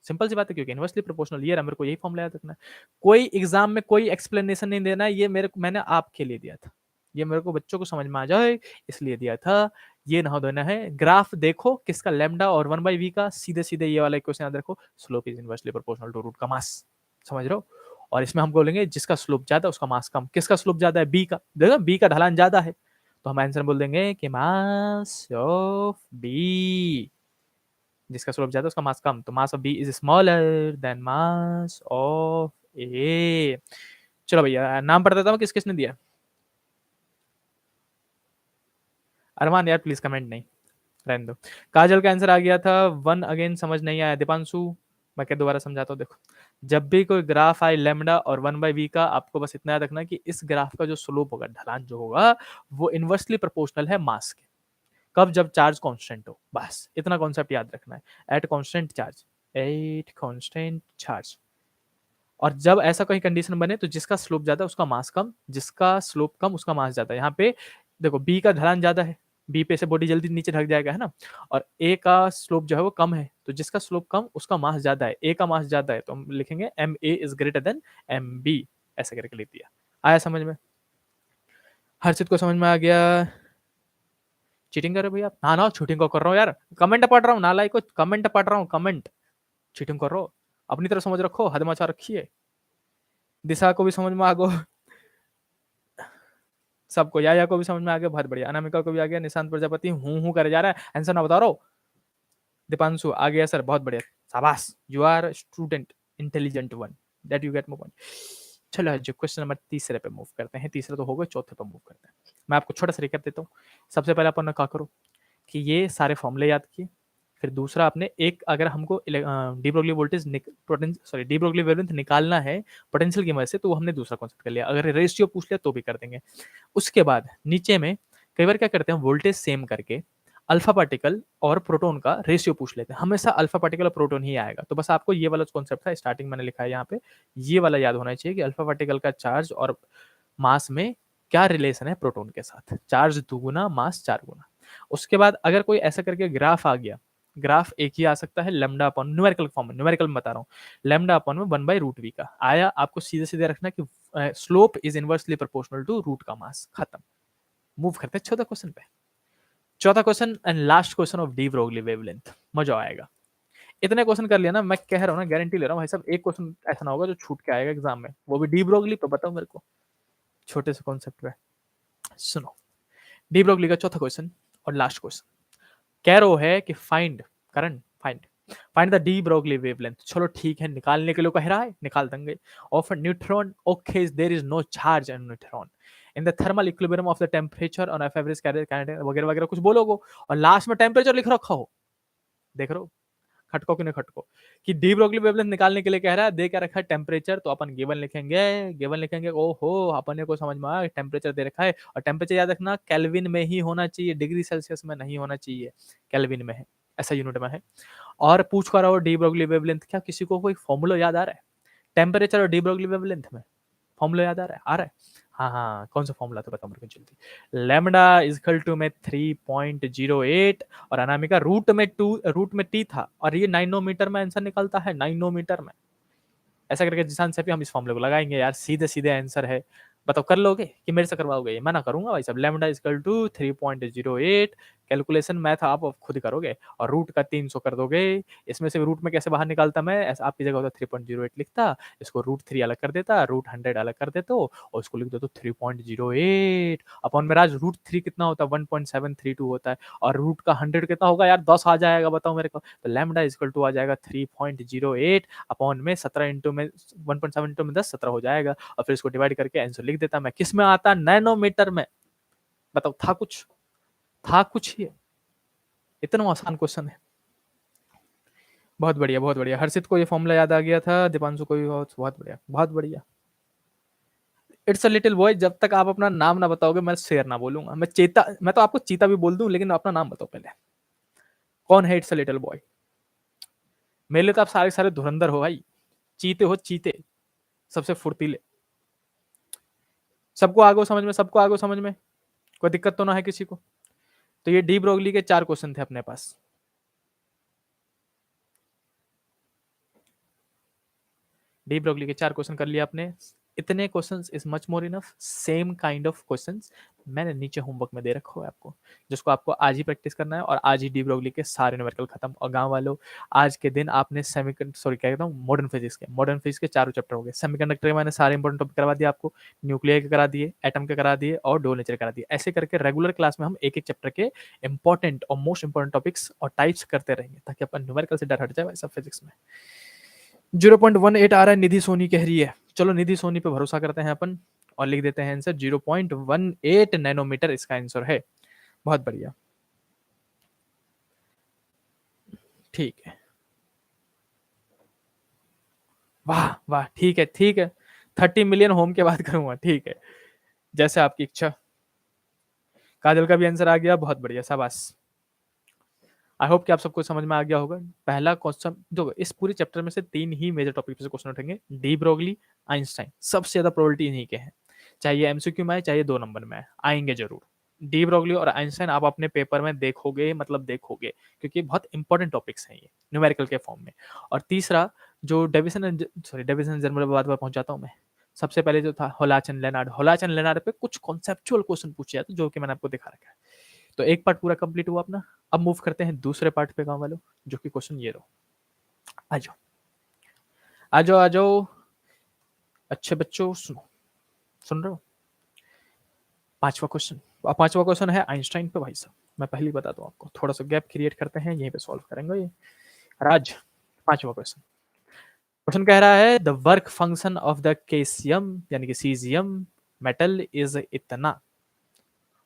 A: सिंपल सी बात है, क्योंकि इनवर्सली प्रोपोर्शनल। ये मेरे को यही फॉर्मूला याद रखना है। कोई एग्जाम में कोई एक्सप्लेनेशन नहीं देना है, ये मैंने आपके लिए दिया था, ये मेरे को बच्चों को समझ में आ जाए इसलिए दिया था। ये ना देना है। ग्राफ देखो किसका, लैम्डा और 1/v का, सीधे सीधे ये वाला क्वेश्चन याद रखो, slope is inversely proportional to root का मास। समझ रहे हो? और इसमें हम बोलेंगे जिसका स्लोप ज्यादा उसका मास कम। किसका स्लोप ज्यादा है? बी का। देखो बी का ढलान ज्यादा है, तो हम आंसर बोल देंगे कि मास ऑफ बी, जिसका स्लोप ज्यादा उसका मास कम, तो mass of B is smaller than mass of A. चलो भैया नाम पढ़ देता हूँ, किस किसने दिया। अरमान यार प्लीज कमेंट नहीं, रहने दो। काजल का आंसर आ गया था, वन अगेन समझ नहीं आया। दीपांशु मैं क्या दोबारा समझाता हूँ, देखो जब भी कोई ग्राफ आए लेमडा और 1/v का, आपको बस इतना याद रखना कि इस ग्राफ का जो स्लोप होगा, ढलान जो होगा, वो इनवर्सली प्रोपोर्शनल है मास के। कब? जब चार्ज कांस्टेंट हो, बस इतना कॉन्सेप्ट याद रखना है। At constant charge, at constant charge. और जब ऐसा कोई कंडीशन बने तो जिसका स्लोप ज्यादा उसका मास कम, जिसका स्लोप कम उसका मास ज्यादा। यहाँ पे देखो बी का ढलान ज्यादा है, बी पे से बॉडी जल्दी नीचे ढक जाएगा, है ना। और ए का स्लोप जो है वो कम है, तो जिसका स्लोप कम उसका मास ज्यादा है। ए का मास ज्यादा है तो हम लिखेंगे M A is greater than M B, ऐसा करके लिख दिया। आया समझ में? हर्षित को समझ में आ गया? चीटिंग कर रहे हो भैया? ना ना चीटिंग को कर रहा हूँ यार, कमेंट पढ़ रहा हूँ, नालायक को कमेंट पढ़ रहा हूँ, कमेंट। चीटिंग कर रहा हो, अपनी तरफ समझ रखो, हद मचा रखी है। दिशा को भी समझ में आ गो, सबको, या को भी समझ में आ गया, बहुत बढ़िया। अनामिका को भी आ गया। निशांत प्रजापति हूं करे जा रहा है, आंसर ना बता रहा हूँ। दीपांशु आ गया सर, बहुत बढ़िया, शाबाश, you are student intelligent one, that you get my point. चलो जो क्वेश्चन नंबर तीसरे पे मूव करते हैं, तीसरा तो हो गया, चौथे पे मूव करते हैं। मैं आपको छोटा सा रिकैप देता हूँ। सबसे पहले अपन ने क्या करो कि ये सारे फॉर्मूले याद किए। फिर दूसरा आपने एक, अगर हमको de Broglie voltage D Broglie wavelength निकालना है पोटेंशियल की मदद से, तो वो हमने दूसरा कॉन्सेप्ट कर लिया। अगर रेशियो पूछ लिया तो भी कर देंगे। उसके बाद नीचे में कई बार क्या करते हैं, वोल्टेज सेम करके अल्फा पार्टिकल और प्रोटॉन का रेशियो पूछ लेते हैं। हमेशा अल्फा पार्टिकल और प्रोटॉन ही आएगा। तो बस आपको ये वाला कॉन्सेप्ट था, स्टार्टिंग मैंने लिखा है यहाँ पे, ये वाला याद होना चाहिए कि अल्फा पार्टिकल का चार्ज और मास में क्या रिलेशन है प्रोटॉन के साथ, चार्ज दुगुना मास 4 गुना। उसके बाद अगर कोई ऐसा करके ग्राफ आ गया, ग्राफ एक ही आ सकता है, लेमडा अपॉन, न्यूमेरिकल फॉर्म में, न्यूमेरिकल में बता रहा हूँ, लेमडा अपॉन में 1/√v का आया। आपको सीधे सीधे रखना कि slope is inversely proportional to root का मास। खत्म। मूव करते हैं चौथा क्वेश्चन पे। चौथा question and last question of de Broglie wavelength, मजा आएगा। इतने क्वेश्चन कर लिया ना, मैं कह रहा हूँ ना, गारंटी ले रहा हूँ भाई साहब, एक क्वेश्चन ऐसा ना होगा जो छूट के आएगा एग्जाम में, वो भी डी ब्रोगली पे। बताओ मेरे को, छोटे से कॉन्सेप्ट पे सुनो। डी ब्रोगली का चौथा क्वेश्चन और लास्ट क्वेश्चन कह रहा है कि find current, find the de Broglie wavelength. चलो ठीक है, निकालने के लिए कह रहा है, निकाल देंगे। Of neutron okay, there is no charge in neutron in the thermal equilibrium of the temperature on F average वगैरह वगैरह कुछ बोलोगे, और लास्ट में टेम्परेचर लिख रखा हो। देख रहे हो खटको कि नहीं खटको, कि डी ब्रोगली वेवलेंथ निकालने के लिए कह रहा है, दे क्या रखा है टेम्परेचर, तो अपन गिवन लिखेंगे, गिवन लिखेंगे। ओहो, अपने को समझ में आया, टेम्परेचर दे रखा है, और टेम्परेचर याद रखना केल्विन में ही होना चाहिए, डिग्री सेल्सियस में नहीं होना चाहिए, केल्विन में है, ऐसा यूनिट में है। और पूछ कर रहा हो डी ब्रोगली वेवलेंथ, क्या किसी को कोई फॉर्मूला याद आ रहा है टेम्परेचर और डी ब्रोगली वेवलेंथ में? फॉर्मूला याद आ रहा है? हाँ हाँ, कौन सा फॉर्मूला था बताओ मेरे को जल्दी। लैम्डा इज इक्वल टू में 3.08, और अनामिका रूट में टी था, और ये नाइनोमीटर में आंसर निकलता है, नाइनोमीटर में। ऐसा करके जिस आंसर पे हम इस फॉर्मूले को लगाएंगे यार, सीधे सीधे आंसर है। बताओ कर लोगे कि मेरे से करवाओगे? ये मैं ना करूंगा भाई साहब। Lambda is equal to 3.08 calculation math आप खुद करोगे और रूट का 300 कर दोगे। इसमें से रूट में कैसे बाहर निकालता मैं, ऐसा आपकी जगह होता 3.08 लिखता, इसको रूट 3 अलग कर देता, रूट 100 अलग कर देता और उसको लिख दो तो 3.08 अपॉन में। राज रूट 3 कितना होता है, 1.732 होता है, और रूट का 100 कितना होगा यार, 10 आ जाएगा, बताओ मेरे को। तो लैम्डा इक्वल टू आ जाएगा 3.08 अपॉन में 17 इंटू में 1.7 इंटू में 10, 17 हो जाएगा, और फिर इसको डिवाइड करके आंसर लिख देता मैं। किस में आता, नैनोमीटर में। बताओ था कुछ ये, इतना आसान क्वेश्चन है। बहुत बढ़िया बहुत बढ़िया। हर्षित को ये फॉर्मूला याद आ गया था, दीपांशु को भी बहुत बढ़िया बहुत बढ़िया। इट्स अ लिटिल बॉय, जब तक आप अपना नाम ना बताओगे मैं शेर ना बोलूंगा। मैं तो आपको चीता भी बोल दूं, लेकिन अपना नाम बताओ पहले, कौन है इट्स अ लिटिल बॉय। मेरे लिए तो आप सारे सारे धुरंधर हो भाई, चीते हो चीते, सबसे फुर्तीले। सबको आगो समझ में, सबको आगो समझ में, कोई दिक्कत तो ना है किसी को। तो ये डी ब्रोगली के 4 क्वेश्चन थे अपने पास। डी ब्रोगली के 4 क्वेश्चन कर लिया आपने। इतने questions is much more enough. Same kind of questions मैंने नीचे होमवर्क में दे रखा है आपको, जिसको आपको आज ही प्रैक्टिस करना है, और आज ही डी ब्रोगली के सारे न्यूमेरिकल खत्म। और गांव वालों, आज के दिन आपने क्या कहता हूँ, मॉडर्न फिजिक्स के चारों चैप्टर हो गए। सेमीकंडक्टर के मैंने सारे इंपॉर्टेंट टॉपिक करवा दिए आपको, न्यूक्लियर के करा दिए, एटम के करा दिए, और डो नेचर करा दिए। ऐसे करके रेगुलर क्लास में हम एक एक चैप्टर के इंपॉर्टेंट और मोस्ट इंपॉर्टेंट टॉपिक्स और टाइप्स करते रहेंगे, ताकि अपन न्यूमेरिकल से डर हट जाए वैसा फिजिक्स में। 0.18 आ रहा है, निधि सोनी कह रही है। चलो निधि सोनी पे भरोसा करते हैं अपन और लिख देते हैं आंसर 0.18 नैनोमीटर इसका आंसर है। बहुत बढ़िया, ठीक है, वाह वाह, ठीक है ठीक है। 30 मिलियन होम के बाद करूंगा, ठीक है, जैसे आपकी इच्छा। काजल का भी आंसर आ गया, बहुत बढ़िया, शाबाश। आई होप कि आप सबको समझ में आ गया होगा। पहला क्वेश्चन जो इस पूरे चैप्टर में से 3 ही मेजर टॉपिक से क्वेश्चन उठेंगे, डी ब्रोगली, आइंस्टाइन, सबसे ज्यादा प्रोबेबिलिटी इन्हीं के हैं। चाहे ये एमसीक्यू में आए, चाहे 2 नंबर में आए, आएंगे जरूर। डी ब्रोगली और आइंस्टाइन आप अपने पेपर में देखोगे, मतलब देखोगे, क्योंकि बहुत इंपॉर्टेंट टॉपिक्स हैं ये न्यूमेरिकल के फॉर्म में। और तीसरा जो डेविसन जर्मल बात पर पहुंचाता हूं मैं। सबसे पहले जो था होलाचन लेनार्ड पे कुछ कॉन्सेप्चुअल क्वेश्चन पूछे जाते, जो कि मैंने आपको दिखा रखा है। तो एक पार्ट पूरा कंप्लीट हुआ अपना। अब मूव करते हैं दूसरे पार्ट पे गांव वालों, जो कि क्वेश्चन ये रहो। आ जाओ आ जाओ आ जाओ, अच्छे बच्चों सुनो, सुन रहे हो। पांचवा क्वेश्चन है आइंस्टाइन पे भाई साहब। मैं पहले बता दूं आपको, थोड़ा सा गैप क्रिएट करते हैं, यहीं पे सॉल्व करेंगे ये। राज, पांचवा क्वेश्चन। क्वेश्चन कह रहा है the work function of the caesium यानी कि सीजियम मेटल इज इतना।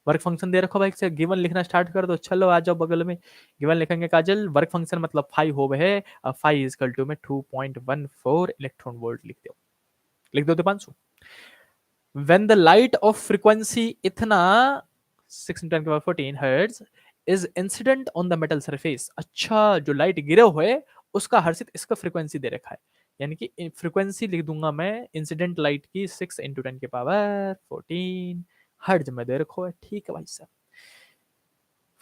A: वर्क फंक्शन दे रखो भाई से, गिवन लिखना स्टार्ट कर दो। चलो आ जाओ बगल में, गिवन लिखेंगे काजल। वर्क फंक्शन मतलब 5 हो है, 5 इज इक्वल टू में 2.14 इलेक्ट्रॉन वोल्ट लिख दो, लिख दो Deepanshu. when the light of frequency इतना 6 × 10⁻14 hertz is incident on the metal surface। अच्छा, जो लाइट गिरे हुए उसका हर्षित इसका फ्रीक्वेंसी दे रखा है, यानी कि फ्रीक्वेंसी लिख दूंगा मैं इंसिडेंट लाइट की 6 × 10⁻14 हर्ट्ज में दे रखो है। ठीक है भाई साहब।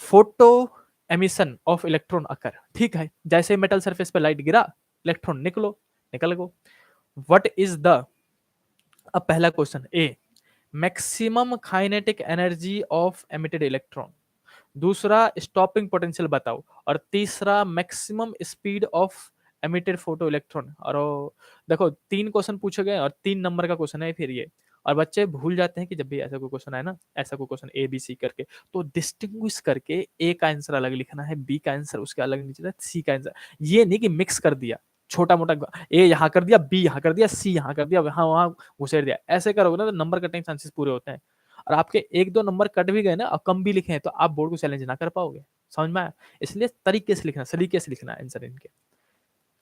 A: फोटो एमिशन ऑफ इलेक्ट्रॉन अकर, ठीक है, जैसे मेटल सरफेस पे लाइट गिरा, इलेक्ट्रॉन निकल गो। व्हाट इज द, अब पहला question A, maximum kinetic energy of emitted electron, दूसरा स्टॉपिंग पोटेंशियल बताओ, और तीसरा maximum speed of emitted photo electron. और देखो 3 क्वेश्चन पूछे गए और 3 नंबर का क्वेश्चन है फिर ये। और बच्चे भूल जाते हैं कि जब भी ऐसा कोई क्वेश्चन आए ना, ऐसा कोई क्वेश्चन ए बी सी करके, तो डिस्टिंग्विश करके ए का आंसर अलग लिखना है, बी का आंसर उसके अलग नीचे, सी का आंसर। ये नहीं कि मिक्स कर दिया, छोटा मोटा ए यहाँ कर दिया, बी यहाँ कर दिया, सी यहाँ कर दिया, वहां वहां घुसेड़ दिया। ऐसे करोगे ना तो नंबर कटने के चांसेस पूरे होते हैं। और आपके 1-2 नंबर कट भी गए ना और कम भी लिखे हैं, तो आप बोर्ड को चैलेंज ना कर पाओगे। समझ में आया? इसलिए तरीके से लिखना, सलीके से लिखना आंसर इनके।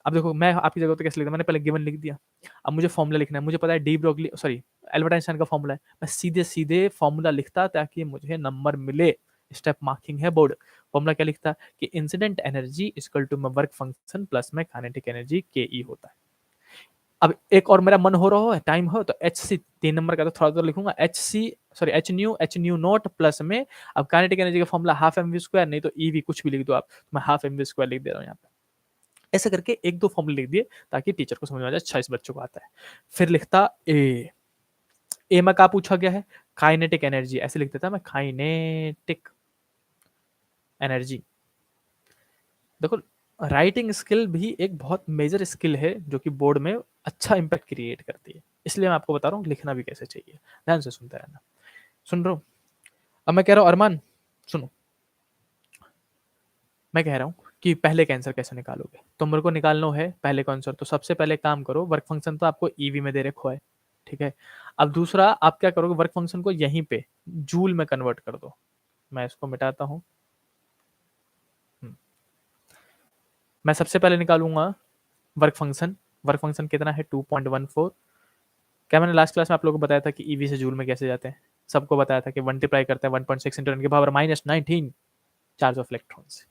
A: अब देखो मैं आपकी जगह तो कैसे लिखता, मैंने पहले गिवन लिख दिया। अब मुझे फॉर्मूला लिखना है, मुझे पता है de Broglie sorry Albert Einstein का फॉर्मूला है, मैं सीधे सीधे फॉर्मूला लिखता ताकि मुझे नंबर मिले। स्टेप मार्किंग है बोर्ड। फॉर्मूला क्या लिखता कि incident energy equal to work function plus में काइनेटिक एनर्जी के ई होता है। अब एक और मेरा मन हो रहा हो, टाइम हो, तो एच सी 3 नंबर का तो थोड़ा तो लिखूंगा, एच न्यू नॉट प्लस में, अब काइनेटिक एनर्जी का formula half M V square, नहीं तो ईवी कुछ भी लिख दो आप, तो मैं हाफ एम वी स्क्वायर लिख दे रहा हूँ यहाँ पे। ऐसे करके 1-2 फॉर्मूले लिख दिए ताकि टीचर को समझ में आ जाए, अच्छा इस बच्चों को आता है। फिर लिखता ए में क्या पूछा गया है, काइनेटिक एनर्जी, ऐसे लिख देता मैं काइनेटिक एनर्जी। देखो, राइटिंग स्किल भी एक बहुत मेजर स्किल है जो कि बोर्ड में अच्छा इम्पैक्ट क्रिएट करती है, इसलिए मैं आपको बता रहा हूँ लिखना भी कैसे चाहिए। ध्यान से सुनते रहना। सुन रहे हो? अब मैं कह रहा हूँ अरमान सुनो, मैं कह रहा हूँ कि पहले का आंसर कैसे निकालोगे, तो मेरे को निकालना है पहले का आंसर। तो सबसे पहले काम करो, वर्क फंक्शन तो आपको ईवी में दे रखो है, ठीक है। अब दूसरा आप क्या करोगे, वर्क फंक्शन को यहीं पे जूल में कन्वर्ट कर दो। मैं इसको मिटाता हूँ। मैं सबसे पहले निकालूंगा वर्क फंक्शन। वर्क फंक्शन कितना है 2.14। क्या मैंने लास्ट क्लास में आप लोगों को बताया था कि ईवी से जूल में कैसे जाते हैं? सबको बताया था कि मल्टीप्लाई करते हैं 1.6 इंटू 10 की पावर -19 चार्ज ऑफ इलेक्ट्रॉन्स।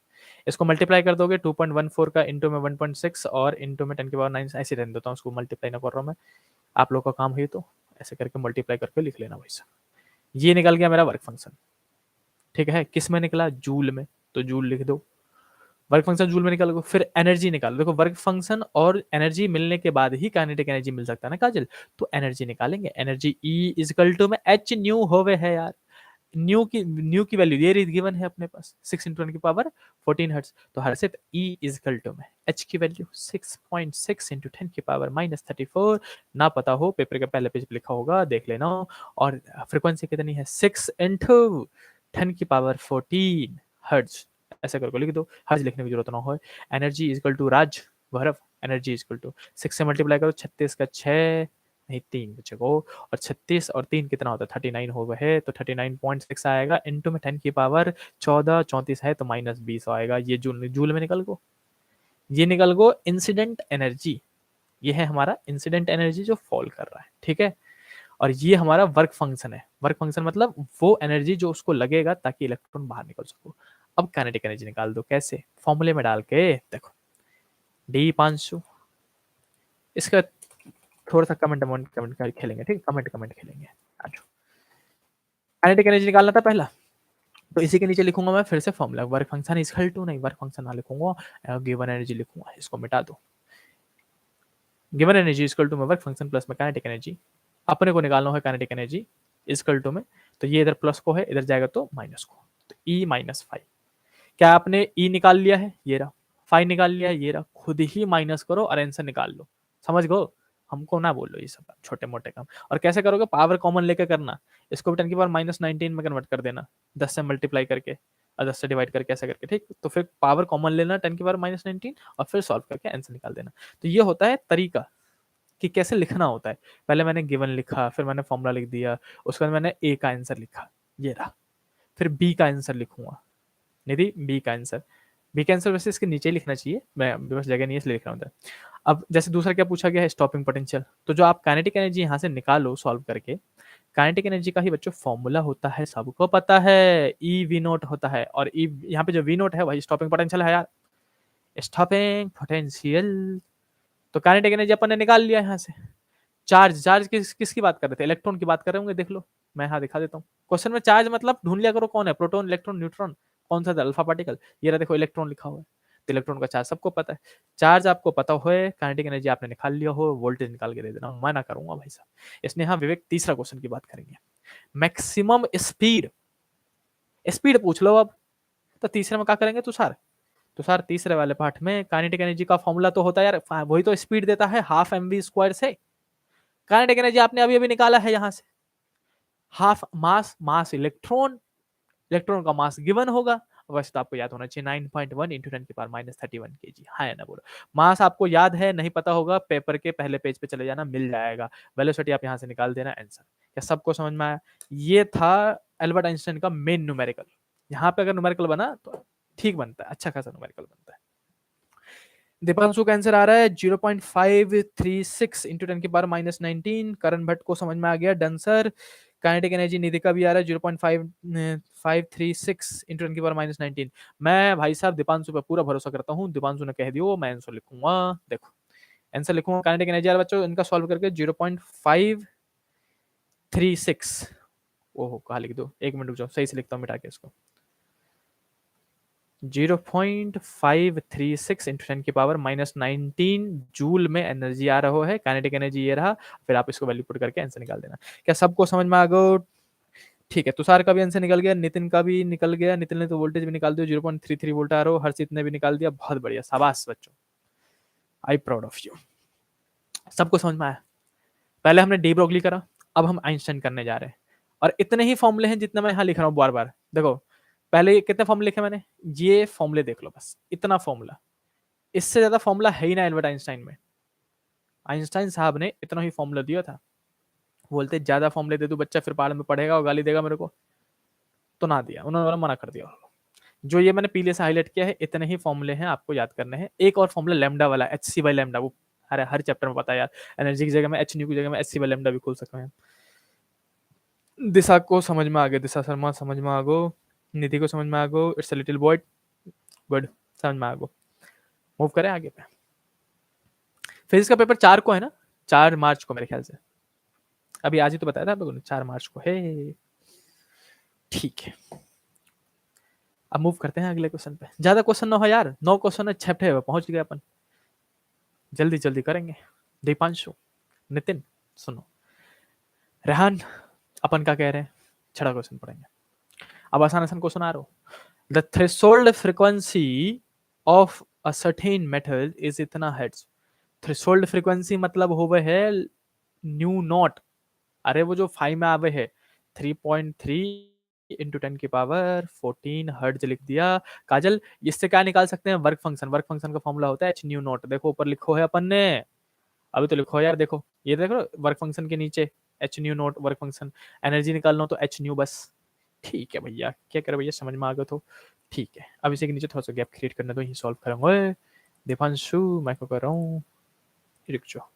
A: इसको मल्टीप्लाई कर दोगे 2.14 का इंटू में 1.6 और इंटू में 10 की पावर 9, ऐसे रहने देता हूँ उसको, मल्टीप्लाई ना कर रहा हूँ मैं, आप लोग का काम है तो ऐसे करके मल्टीप्लाई करके लिख लेना भाई साहब। ये निकल गया मेरा वर्क फंक्शन, ठीक है। किस में निकला? जूल में, तो जूल लिख दो। वर्क फंक्शन जूल में निकालो। फिर एनर्जी निकालो। देखो, वर्क फंक्शन और एनर्जी मिलने के बाद ही काइनेटिक एनर्जी मिल सकता है ना काजल, तो एनर्जी निकालेंगे। एनर्जी ई इजकल टू में एच न्यू होवे है यार। न्यू की वैल्यू ये गिवन है अपने पास 6 इंटू 10 की पावर 14 हर्ट्ज। तो हर्षित ई इजकल टू में एच की वैल्यू 6.6 इंटू 10 की पावर -34। ना पता हो पेपर के पहले पेज पे लिखा होगा, देख लेना। और फ्रीक्वेंसी कितनी है? 6 इंटू 10 की पावर 14 हर्ट्ज। ऐसे करके लिख दो, हर्ज लिखने की जरूरत ना हो। एनर्जी इजकल टू राज भरव, एनर्जी इजकल टू 6 से मल्टीप्लाई करो, 36 का 6 नहीं 3 बचे को, और 36 और 3 कितना होता है? 39 हो गए है, तो 39.6 आएगा इंटू में 10 की पावर 14, 34 है तो -20 आएगा। ये जूल जूल में निकल गो, ये निकल गो इंसिडेंट एनर्जी। ये है हमारा इंसिडेंट एनर्जी जो फॉल कर रहा है, ठीक है। और ये हमारा वर्क फंक्शन है। वर्क फंक्शन मतलब वो एनर्जी जो उसको लगेगा ताकि इलेक्ट्रॉन बाहर निकल सको। अब काइनेटिक एनर्जी निकाल दो। कैसे? फॉर्मूले में डाल के देखो, डी 500। इसका थोड़ा सा कमेंट कमेंट खेलेंगे, ठीक है, कमेंट खेलेंगे। अच्छा, काइनेटिक एनर्जी निकालना था पहला, तो इसी के नीचे लिखूंगा मैं फिर से formula. Work function equal to, नहीं वर्क फंक्शन ना लिखूंगा, गिवन एनर्जी लिखूंगा। इसको मिटा दो। गिवन एनर्जी इक्वल टू में वर्क फंक्शन प्लस में काइनेटिक एनर्जी। अपने को निकालना है काइनेटिक एनर्जी इक्वल टू में, तो ये इधर प्लस को है, इधर जाएगा तो माइनस को, तो ई -5। क्या आपने ई निकाल लिया है? ये रहा। 5 निकाल लिया है, ये रहा। खुद ही माइनस करो और आंसर निकाल लो। समझ गो? हमको ना बोलो ये सब छोटे मोटे काम। और कैसे करोगे? पावर कॉमन लेकर करना। इसको भी 10 की पावर -19 में कन्वर्ट कर देना, 10 से मल्टीप्लाई करके और 10 से डिवाइड करके, ऐसा करके, ठीक। तो फिर पावर कॉमन लेना 10 की पावर -19 और फिर सॉल्व करके आंसर निकाल देना। तो ये होता है तरीका कि कैसे लिखना होता है। पहले मैंने गिवन लिखा, फिर मैंने फॉर्मूला लिख दिया, उसके बाद मैंने ए का आंसर लिखा, ये रहा। फिर बी का आंसर लिखूंगा, निधि बी का आंसर। बी का आंसर वैसे इसके नीचे लिखना चाहिए, मैं बस जगह नहीं है इसलिए लिख रहा हूँ। अब जैसे दूसरा क्या पूछा गया है? Stopping potential. तो जो आप काइनेटिक एनर्जी यहाँ से निकालो सॉल्व करके, काइनेटिक एनर्जी का ही बच्चों फॉर्मूला होता है, सबको पता है, ई वी नोट होता है। और ई यहाँ पे जो वी नोट है वही स्टॉपिंग पोटेंशियल है यार, स्टॉपिंग पोटेंशियल। तो काइनेटिक एनर्जी अपन ने निकाल लिया यहाँ से। चार्ज, चार्ज किसकी बात कर रहे थे? इलेक्ट्रॉन की बात कर रहे होंगे, देख लो, मैं यहाँ दिखा देता हूँ। क्वेश्चन में चार्ज मतलब ढूंढ लिया करो कौन है, प्रोटॉन, इलेक्ट्रॉन, न्यूट्रॉन, कौन सा था? Alpha particle. ये रहा, देखो इलेक्ट्रॉन लिखा हुआ है, तो इलेक्ट्रॉन का चार्ज सबको पता है। चार्ज आपको पता हो, काइनेटिक एनर्जी आपने निकाल लिया हो, वोल्टेज निकाल के दे देना, मैं ना करूंगा भाई साहब। इसने हाँ विवेक तीसरा क्वेश्चन की बात करेंगे, मैक्सिमम स्पीड। स्पीड पूछ लो अब, तो तीसरे में क्या करेंगे तुषार? तुषार तीसरे वाले पार्ट में काइनेटिक एनर्जी का फॉर्मूला तो होता है यार, वही तो स्पीड देता है, हाफ mv² से। काइनेटिक एनर्जी आपने अभी अभी निकाला है यहाँ से, हाफ मास, मास इलेक्ट्रॉन, इलेक्ट्रॉन का मास गिवन होगा। वैसे तो आपको याद होना चाहिए 9.1 इंटू 10 की पावर -31 kg, हाँ ना बोलो। मास आपको याद है, नहीं पता होगा पेपर के पहले पेज पे चले जाना, मिल जाएगा। वेलोसिटी आप यहाँ से निकाल देना आंसर। क्या सबको समझ में आया? ये था एल्बर्ट आइंस्टाइन का मेन न्यूमेरिकल। यहाँ पे अगर न्यूमेरिकल बना तो ठीक बनता है, अच्छा खासा न्यूमेरिकल बनता है। दीपांशु का आंसर आ रहा है 0.536 इंटू 10 की पावर -19। करण भट्ट को समझ में आ गया, डन सर। काइनेटिक एनर्जी निधि का भी आ रहा है 0.536 इंटू 10 की पावर -19। मैं भाई साहब दीपांशु पे पूरा भरोसा करता हूँ, दीपांशु ने कह दियो, मैं आंसर लिखूंगा। देखो आंसर लिखूंगा काइनेटिक एनर्जी यार बच्चों, इनका सॉल्व करके 0.536। ओहो कहा लिख दो, 1 मिनट रुक जाओ, सही से लिखता हूँ मिटा के इसको। 0.536 इंटू 10 की पावर -19 जूल में एनर्जी आ रहा है। काइनेटिक एनर्जी ये रहा, फिर आप इसको वैल्यू पुट करके आंसर निकाल देना। क्या सबको समझ में आ गया? ठीक है, तुषार का भी आंसर निकल गया, नितिन का भी निकल गया, नितिन ने तो वोल्टेज भी निकाल दिया 0.33 वोल्ट आ रहा हो, हर्षित ने भी निकाल दिया, बहुत बढ़िया, शाबाश बच्चों, आई प्राउड ऑफ यू। सबको समझ में आया? पहले हमने डी ब्रोगली करा, अब हम आइंस्टाइन करने जा रहे हैं, और इतने ही फॉर्मूले हैं जितना मैं यहाँ लिख रहा हूँ बार बार। देखो पहले कितने फॉर्मूले लिखे मैंने, ये फॉर्मूले देख लो बस, इतना फॉर्मूला, इससे ज्यादा फॉर्मूला है ही ना एल्बर्ट आइंस्टाइन में। आइंस्टाइन साहब ने इतना ही फॉर्मूला दिया था, बोलते ज्यादा फॉर्मूले दे दो बच्चा फिर पहाड़ में पढ़ेगा और गाली देगा मेरे को, तो ना दिया, उन्होंने मना कर दिया। जो ये मैंने पीले से हाईलाइट किया है, इतने ही फॉर्मूले हैं, आपको याद करने हैं। एक और फॉर्मूला लेमडा वाला, एच सी बाई लेमडा, वो हर चैप्टर में पता है यार, एनर्जी की जगह में एच न्यू की जगह में एच सी बाई लेमडा भी खोल सकते हैं। दिशा को समझ में आ गया, दिशा शर्मा समझ में आ गो, निधि को समझ में आ गो, it's a little boy, good, समझ में आ गो। मूव करें आगे पे। फिजिक्स का पेपर 4 को है ना, 4 मार्च को मेरे ख्याल से, अभी आज ही तो बताया था आप लोगों ने 4 मार्च को है, ठीक है। अब मूव करते हैं अगले क्वेश्चन पे, ज्यादा क्वेश्चन ना हो यार, 9 क्वेश्चन है, 6 पहुंच गए अपन, जल्दी जल्दी करेंगे। दीपांशु, नितिन सुनो, रेहान अपन का कह रहे हैं, 6 क्वेश्चन पढ़ेंगे। अब आसान आसान क्वेश्चन आ रहा हो। The threshold frequency of a certain metal is इतना हर्ट्ज। थ्रेशोल्ड फ्रीक्वेंसी मतलब होवे है न्यू नॉट, अरे वो जो 5 में आवे है 3.3 इंटू 10 की पावर 14 हर्ट्ज लिख दिया। काजल इससे क्या निकाल सकते हैं, वर्क फंक्शन, वर्क फंक्शन का फॉर्मूला होता है एच न्यू नॉट, देखो ऊपर लिखो है अपन ने, अभी तो लिखो यार, देखो ये देखो वर्क फंक्शन के नीचे H new not work function, energy निकालना हो तो एच न्यू बस। ठीक है भैया, क्या करे भैया, समझ में आ गया तो ठीक है। अब इसी के नीचे थोड़ा सा गैप क्रिएट करना तो यही सॉल्व करूंगा। दीपांशु मैं को कर रहा हूँ, रुक जाओ।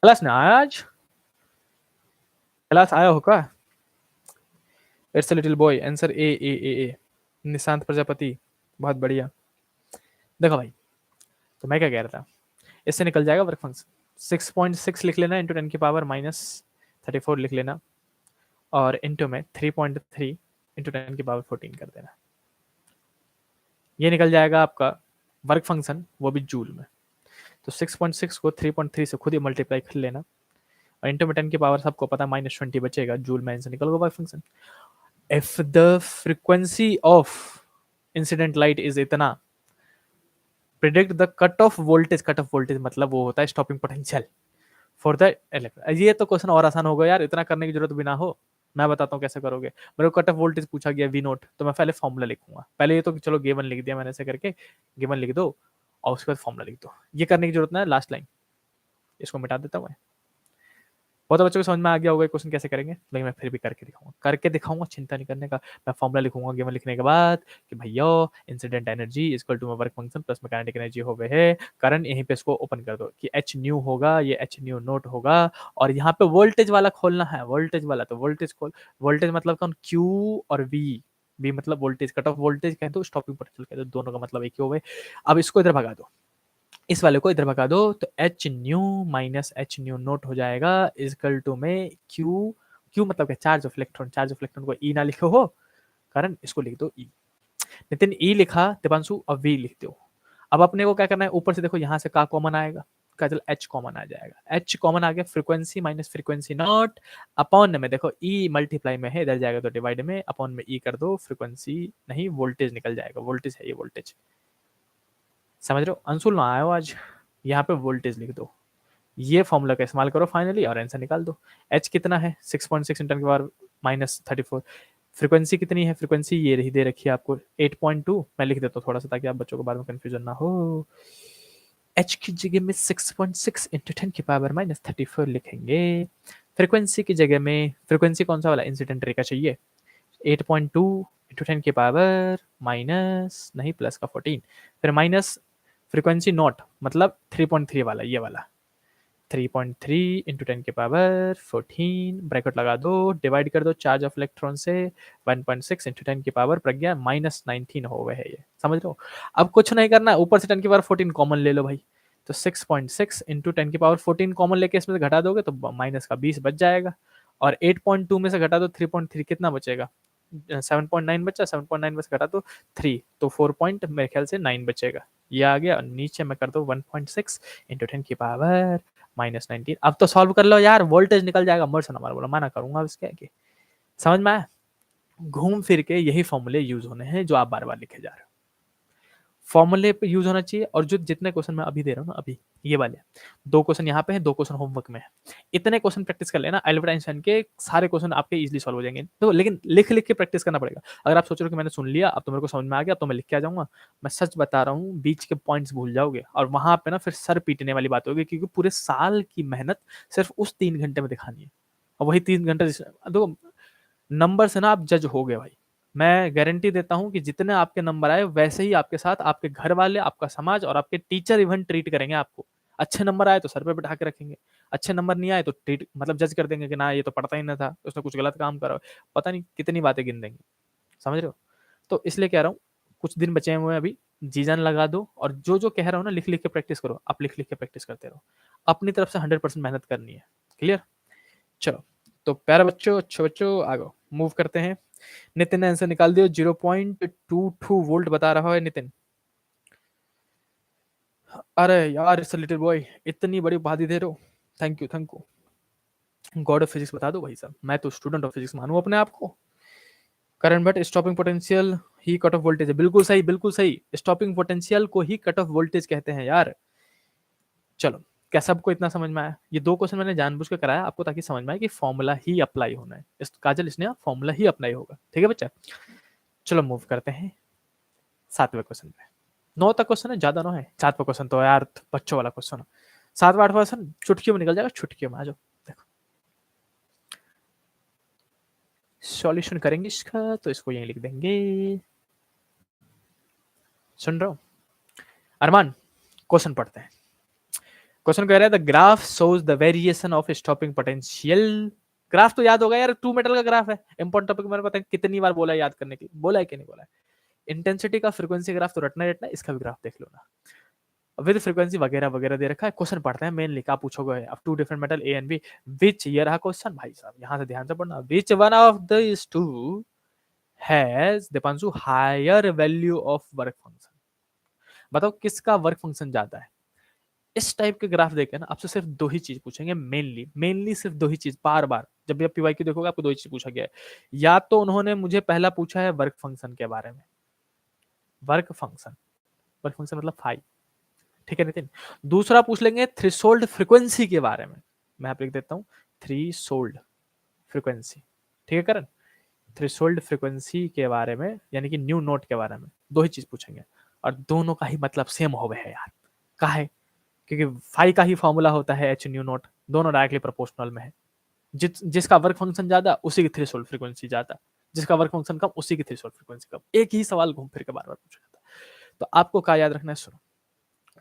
A: क्लास ना आया आज, क्लास आया हो क्या? It's a little boy, answer A A A A, Nishant Prajapati, बहुत बढ़िया। देखो भाई, तो मैं क्या कह रहा था, इससे निकल जाएगा वर्क फंक्शन, 6.6 लिख लेना इंटू 10 की पावर -34 लिख लेना, और इंटू में 3.3 इंटू 10 की पावर 14 कर देना, ये निकल जाएगा आपका वर्क फंक्शन, वो भी जूल में। तो 6.6 को 3.3 से खुद ही मल्टीप्लाई कर लेना, और इंटू में 10 की पावर सबको पता है -20 बचेगा, जूल में आंसर निकल गया work function. If the frequency of incident light is इतना, predict the cut off voltage, cut off voltage मतलब वो होता है stopping potential for the electron. ये तो क्वेश्चन और आसान हो गया यार, इतना करने की जरूरत भी ना हो, मैं बताता हूँ कैसे करोगे। मेरे को कट ऑफ वोल्टेज पूछा गया वी नोट, तो मैं पहले फॉर्मूला लिखूंगा, पहले ये तो चलो गिवन लिख दिया मैंने ऐसे करके, गिवन लिख दो और उसके बाद फॉर्मूला लिख दो, ये करने की जरूरत ना है, लास्ट लाइन इसको मिटा देता हूँ। बहुत बच्चों को समझ में आ गया होगा क्वेश्चन कैसे करेंगे, लेकिन मैं फिर भी करके दिखाऊंगा, चिंता नहीं करने का। मैं फॉर्मूला लिखूंगा गिवन लिखने के बाद कि भैया incident energy equal to work function plus magnetic energy हो गए है, कारण यहीं पे इसको ओपन कर दो कि एच न्यू होगा, ये एच न्यू नोट होगा, और यहाँ पे वोल्टेज वाला खोलना है, वोल्टेज वाला, तो वोल्टेज खोल, वोल्टेज मतलब कौन, क्यू और वी, वी मतलब वोल्टेज, कट ऑफ वोल्टेज कह दो, स्टॉपिंग पोटेंशियल कह दो, दोनों का मतलब एक ही हो गए। अब इसको इधर भगा दो, इस वाले को इधर भगा दो, तो H new minus H new note हो जाएगा इजकल टू में क्यू, क्यू मतलब क्या, charge of electron, charge of electron को ई ना लिखो हो, कारण इसको लिख दो ई। नितिन ई लिखा, दीपांशु अब वी लिख दो। अब अपने को क्या करना है, ऊपर से देखो यहाँ से का कॉमन आएगा, का चल एच कॉमन आ जाएगा, एच कॉमन आ गया, frequency minus frequency not, upon में देखो ई मल्टीप्लाई में है, इधर जाएगा तो डिवाइड में, अपॉन में ई कर दो, फ्रीक्वेंसी नहीं वोल्टेज निकल जाएगा, वोल्टेज है ये वोल्टेज, समझ रहे हो? अंशुल ना आयो आज, यहाँ पे वोल्टेज लिख दो, ये फॉर्मूला का इस्तेमाल करो फाइनली और आंसर निकाल दो। एच कितना है 6.6 इंटू की पावर -34, फ्रीक्वेंसी कितनी है, फ्रीक्वेंसी ये रही दे रखी है आपको 8.2, मैं लिख देता हूँ थोड़ा सा ताकि आप बच्चों को बाद में कंफ्यूजन ना हो। एच की जगह में 6.6 इंटू 10 की पावर -34 लिखेंगे, फ्रीक्वेंसी की जगह में, फ्रीक्वेंसी कौन सा वाला इंसिडेंट रे का चाहिए, 8.2 इंटू 10 की पावर माइनस नहीं प्लस का 14, फिर माइनस फ्रीक्वेंसी नॉट मतलब 3.3 वाला, ये वाला 3.3 इंटू 10 की पावर 14, ब्रैकेट लगा दो, डिवाइड कर दो चार्ज ऑफ इलेक्ट्रॉन से, 1.6 इंटू 10 की पावर प्रज्ञा -19 हो गए है, ये समझ लो। अब कुछ नहीं करना, ऊपर से 10 की पावर 14 कॉमन ले लो भाई, तो 6.6 इंटू 10 की पावर 14 कॉमन लेके इसमें से घटा दोगे तो माइनस का 20 बच जाएगा, और 8.2 में से घटा दो 3.3 कितना बचेगा, 7.9 बचा, 7.9 में से घटा दो 3, तो 4 पॉइंट मेरे ख्याल से 9 बचेगा, ये आ गया और नीचे मैं कर दूं 1.6 इंटू 10 की पावर -19। अब तो सॉल्व कर लो यार, वोल्टेज निकल जाएगा। मर्स नंबर बोला, मना करूंगा अब इसके आगे। समझ में आया? घूम फिर के यही फॉर्मूले यूज होने हैं जो आप बार बार लिखे जा रहे हो। फॉर्मूले पे यूज होना चाहिए। और जो जितने क्वेश्चन मैं अभी दे रहा हूँ ना, अभी ये वाले 2 क्वेश्चन यहाँ पे हैं, 2 क्वेश्चन होमवर्क में है, इतने क्वेश्चन प्रैक्टिस कर लेना, अल्बर्ट आइंस्टाइन के सारे क्वेश्चन आपके इजीली सॉल्व हो जाएंगे। तो लेकिन लिख लिख के प्रैक्टिस करना पड़ेगा। अगर आप सोच रहे हो कि मैंने सुन लिया, अब तो मेरे को समझ में आ गया, तो मैं लिख के आ जाऊंगा, मैं सच बता रहा हूँ, बीच के पॉइंट्स भूल जाओगे और वहां पे ना फिर सर पीटने वाली बात होगी, क्योंकि पूरे साल की मेहनत सिर्फ उस 3 घंटे में दिखानी है। और वही 3 घंटे तो नंबर से ना आप जज हो गए भाई। मैं गारंटी देता हूँ कि जितने आपके नंबर आए, वैसे ही आपके साथ आपके घर वाले, आपका समाज और आपके टीचर इवन ट्रीट करेंगे आपको। अच्छे नंबर आए तो सर पे बिठा के रखेंगे, अच्छे नंबर नहीं आए तो ट्रीट मतलब जज कर देंगे कि ना ये तो पढ़ता ही नहीं था, उसने कुछ गलत काम करा, पता नहीं कितनी बातें गिन देंगे। समझ रहे हो? तो इसलिए कह रहा हूँ, कुछ दिन बचे हुए हैं अभी, जी जान लगा दो, और जो जो कह रहा हूँ ना, लिख लिख के प्रैक्टिस करो। आप लिख लिख के प्रैक्टिस करते रहो, अपनी तरफ से 100% मेहनत करनी है। क्लियर? चलो, तो प्यारे बच्चों, अच्छे बच्चों, आगो मूव करते हैं। नितिन ने आंसर निकाल दिया, 0.22 वोल्ट बता रहा है नितिन। अरे यार इट्स लिटिल बॉय, इतनी बड़ी उपाधि दे रहे हो, thank you thank you. God of physics बता दो भाई साहब, मैं तो स्टूडेंट ऑफ फिजिक्स मानू अपने आप को। Current but stopping potential he cut off voltage है, बिल्कुल सही बिल्कुल सही, स्टॉपिंग पोटेंशियल को ही कट ऑफ वोल्टेज कहते हैं यार। चलो, क्या सबको इतना समझ में आया? ये 2 क्वेश्चन मैंने जानबूझ के कराया आपको, ताकि समझ में आए कि फॉर्मूला ही अप्लाई होना है। इस काजल इसने फॉर्मूला ही अप्लाई होगा, ठीक है बच्चा? चलो मूव करते हैं 7वें क्वेश्चन पे। 9 तक क्वेश्चन है, ज्यादा 9 है। 7वां क्वेश्चन तो यार बच्चों वाला क्वेश्चन है। 7वां 8वां क्वेश्चन चुटकियों में निकल जाएगा, चुटकियों में। आ जाओ, देखो सॉल्यूशन करेंगे इसका, तो इसको यहीं लिख देंगे। सुन रहे हो अरमान? क्वेश्चन पढ़ते हैं। क्वेश्चन कह रहा है the graph shows the variation of stopping potential. Graph तो याद होगा यार, 2 मेटल का ग्राफ है, इंपॉर्टेंट टॉपिक मैंने पता है कितनी बार बोला है याद करने के लिए, बोला है कि नहीं बोला है? इंटेंसिटी का फ्रीक्वेंसी ग्राफ तो रटना ही रटना, इसका भी ग्राफ देख लो ना, विद फ्रीक्वेंसी वगैरह वगैरह दे रखा है। क्वेश्चन पढ़ते हैं मेनली, क्या पूछोगे अब? 2 different metal A and B, which, ये रहा क्वेश्चन भाई साहब, यहां से ध्यान से पढ़ना। Which one of this two has Dipanshu higher value of work function? बताओ किसका वर्क फंक्शन ज्यादा है? इस टाइप के ग्राफ देखे ना, आपसे सिर्फ 2 ही चीज पूछेंगे, मेनली मेनली सिर्फ 2 ही चीज, बार बार जब भी आप पीवाईक्यू देखोगे आपको 2 ही चीज पूछा गया है। या तो उन्होंने मुझे पहला पूछा है वर्क फंक्शन के बारे में, वर्क फंक्शन, वर्क फंक्शन मतलब फाई, ठीक है नितिन? दूसरा पूछ लेंगे थ्रेशोल्ड फ्रीक्वेंसी के बारे में, मैं आप लिख देता हूं थ्रेशोल्ड फ्रीक्वेंसी, ठीक है करण? थ्रेशोल्ड फ्रीक्वेंसी के बारे में, यानी कि न्यू नोट के बारे में 2 ही चीज पूछेंगे, और दोनों का ही मतलब सेम होवे है यार। का है? क्योंकि फाई का ही फॉर्मूला होता है एच न्यू नोट, दोनों डायरेक्टली प्रोपोर्शनल में है। जिसका वर्क फंक्शन ज्यादा उसी की थ्रेशोल्ड फ्रीक्वेंसी ज्यादा, जिसका वर्क फंक्शन कम उसी की थ्रेशोल्ड फ्रीक्वेंसी कम। एक ही सवाल घूम फिर के बार बार पूछा जाता है। तो आपको क्या याद रखना है, सुनो।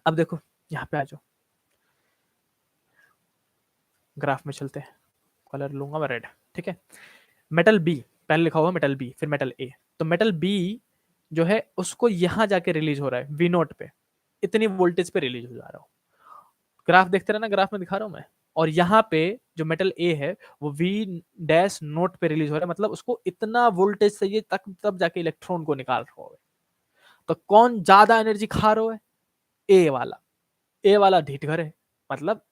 A: अब देखो यहाँ पे आ जाओ, ग्राफ में चलते हैं, कलर लूंगा मैं रेड, ठीक है? मेटल बी, पहले लिखा हुआ मेटल बी, फिर मेटल ए। तो मेटल बी जो है उसको यहां जाके रिलीज हो रहा है वी नोट पे, इतनी वोल्टेज पे रिलीज हो जा रहा हो। ग्राफ देखते रहना, ग्राफ में दिखा रहा हूं मैं। और यहाँ पे जो मेटल ए है वो वी डैश नोट पे रिलीज हो रहा है, मतलब उसको इतना वोल्टेज चाहिए तक तब जाके इलेक्ट्रॉन को निकाल रहा हो। तो कौन ज्यादा एनर्जी खा रहा है? ए वाला। ए वाला ढीठगर है, मतलब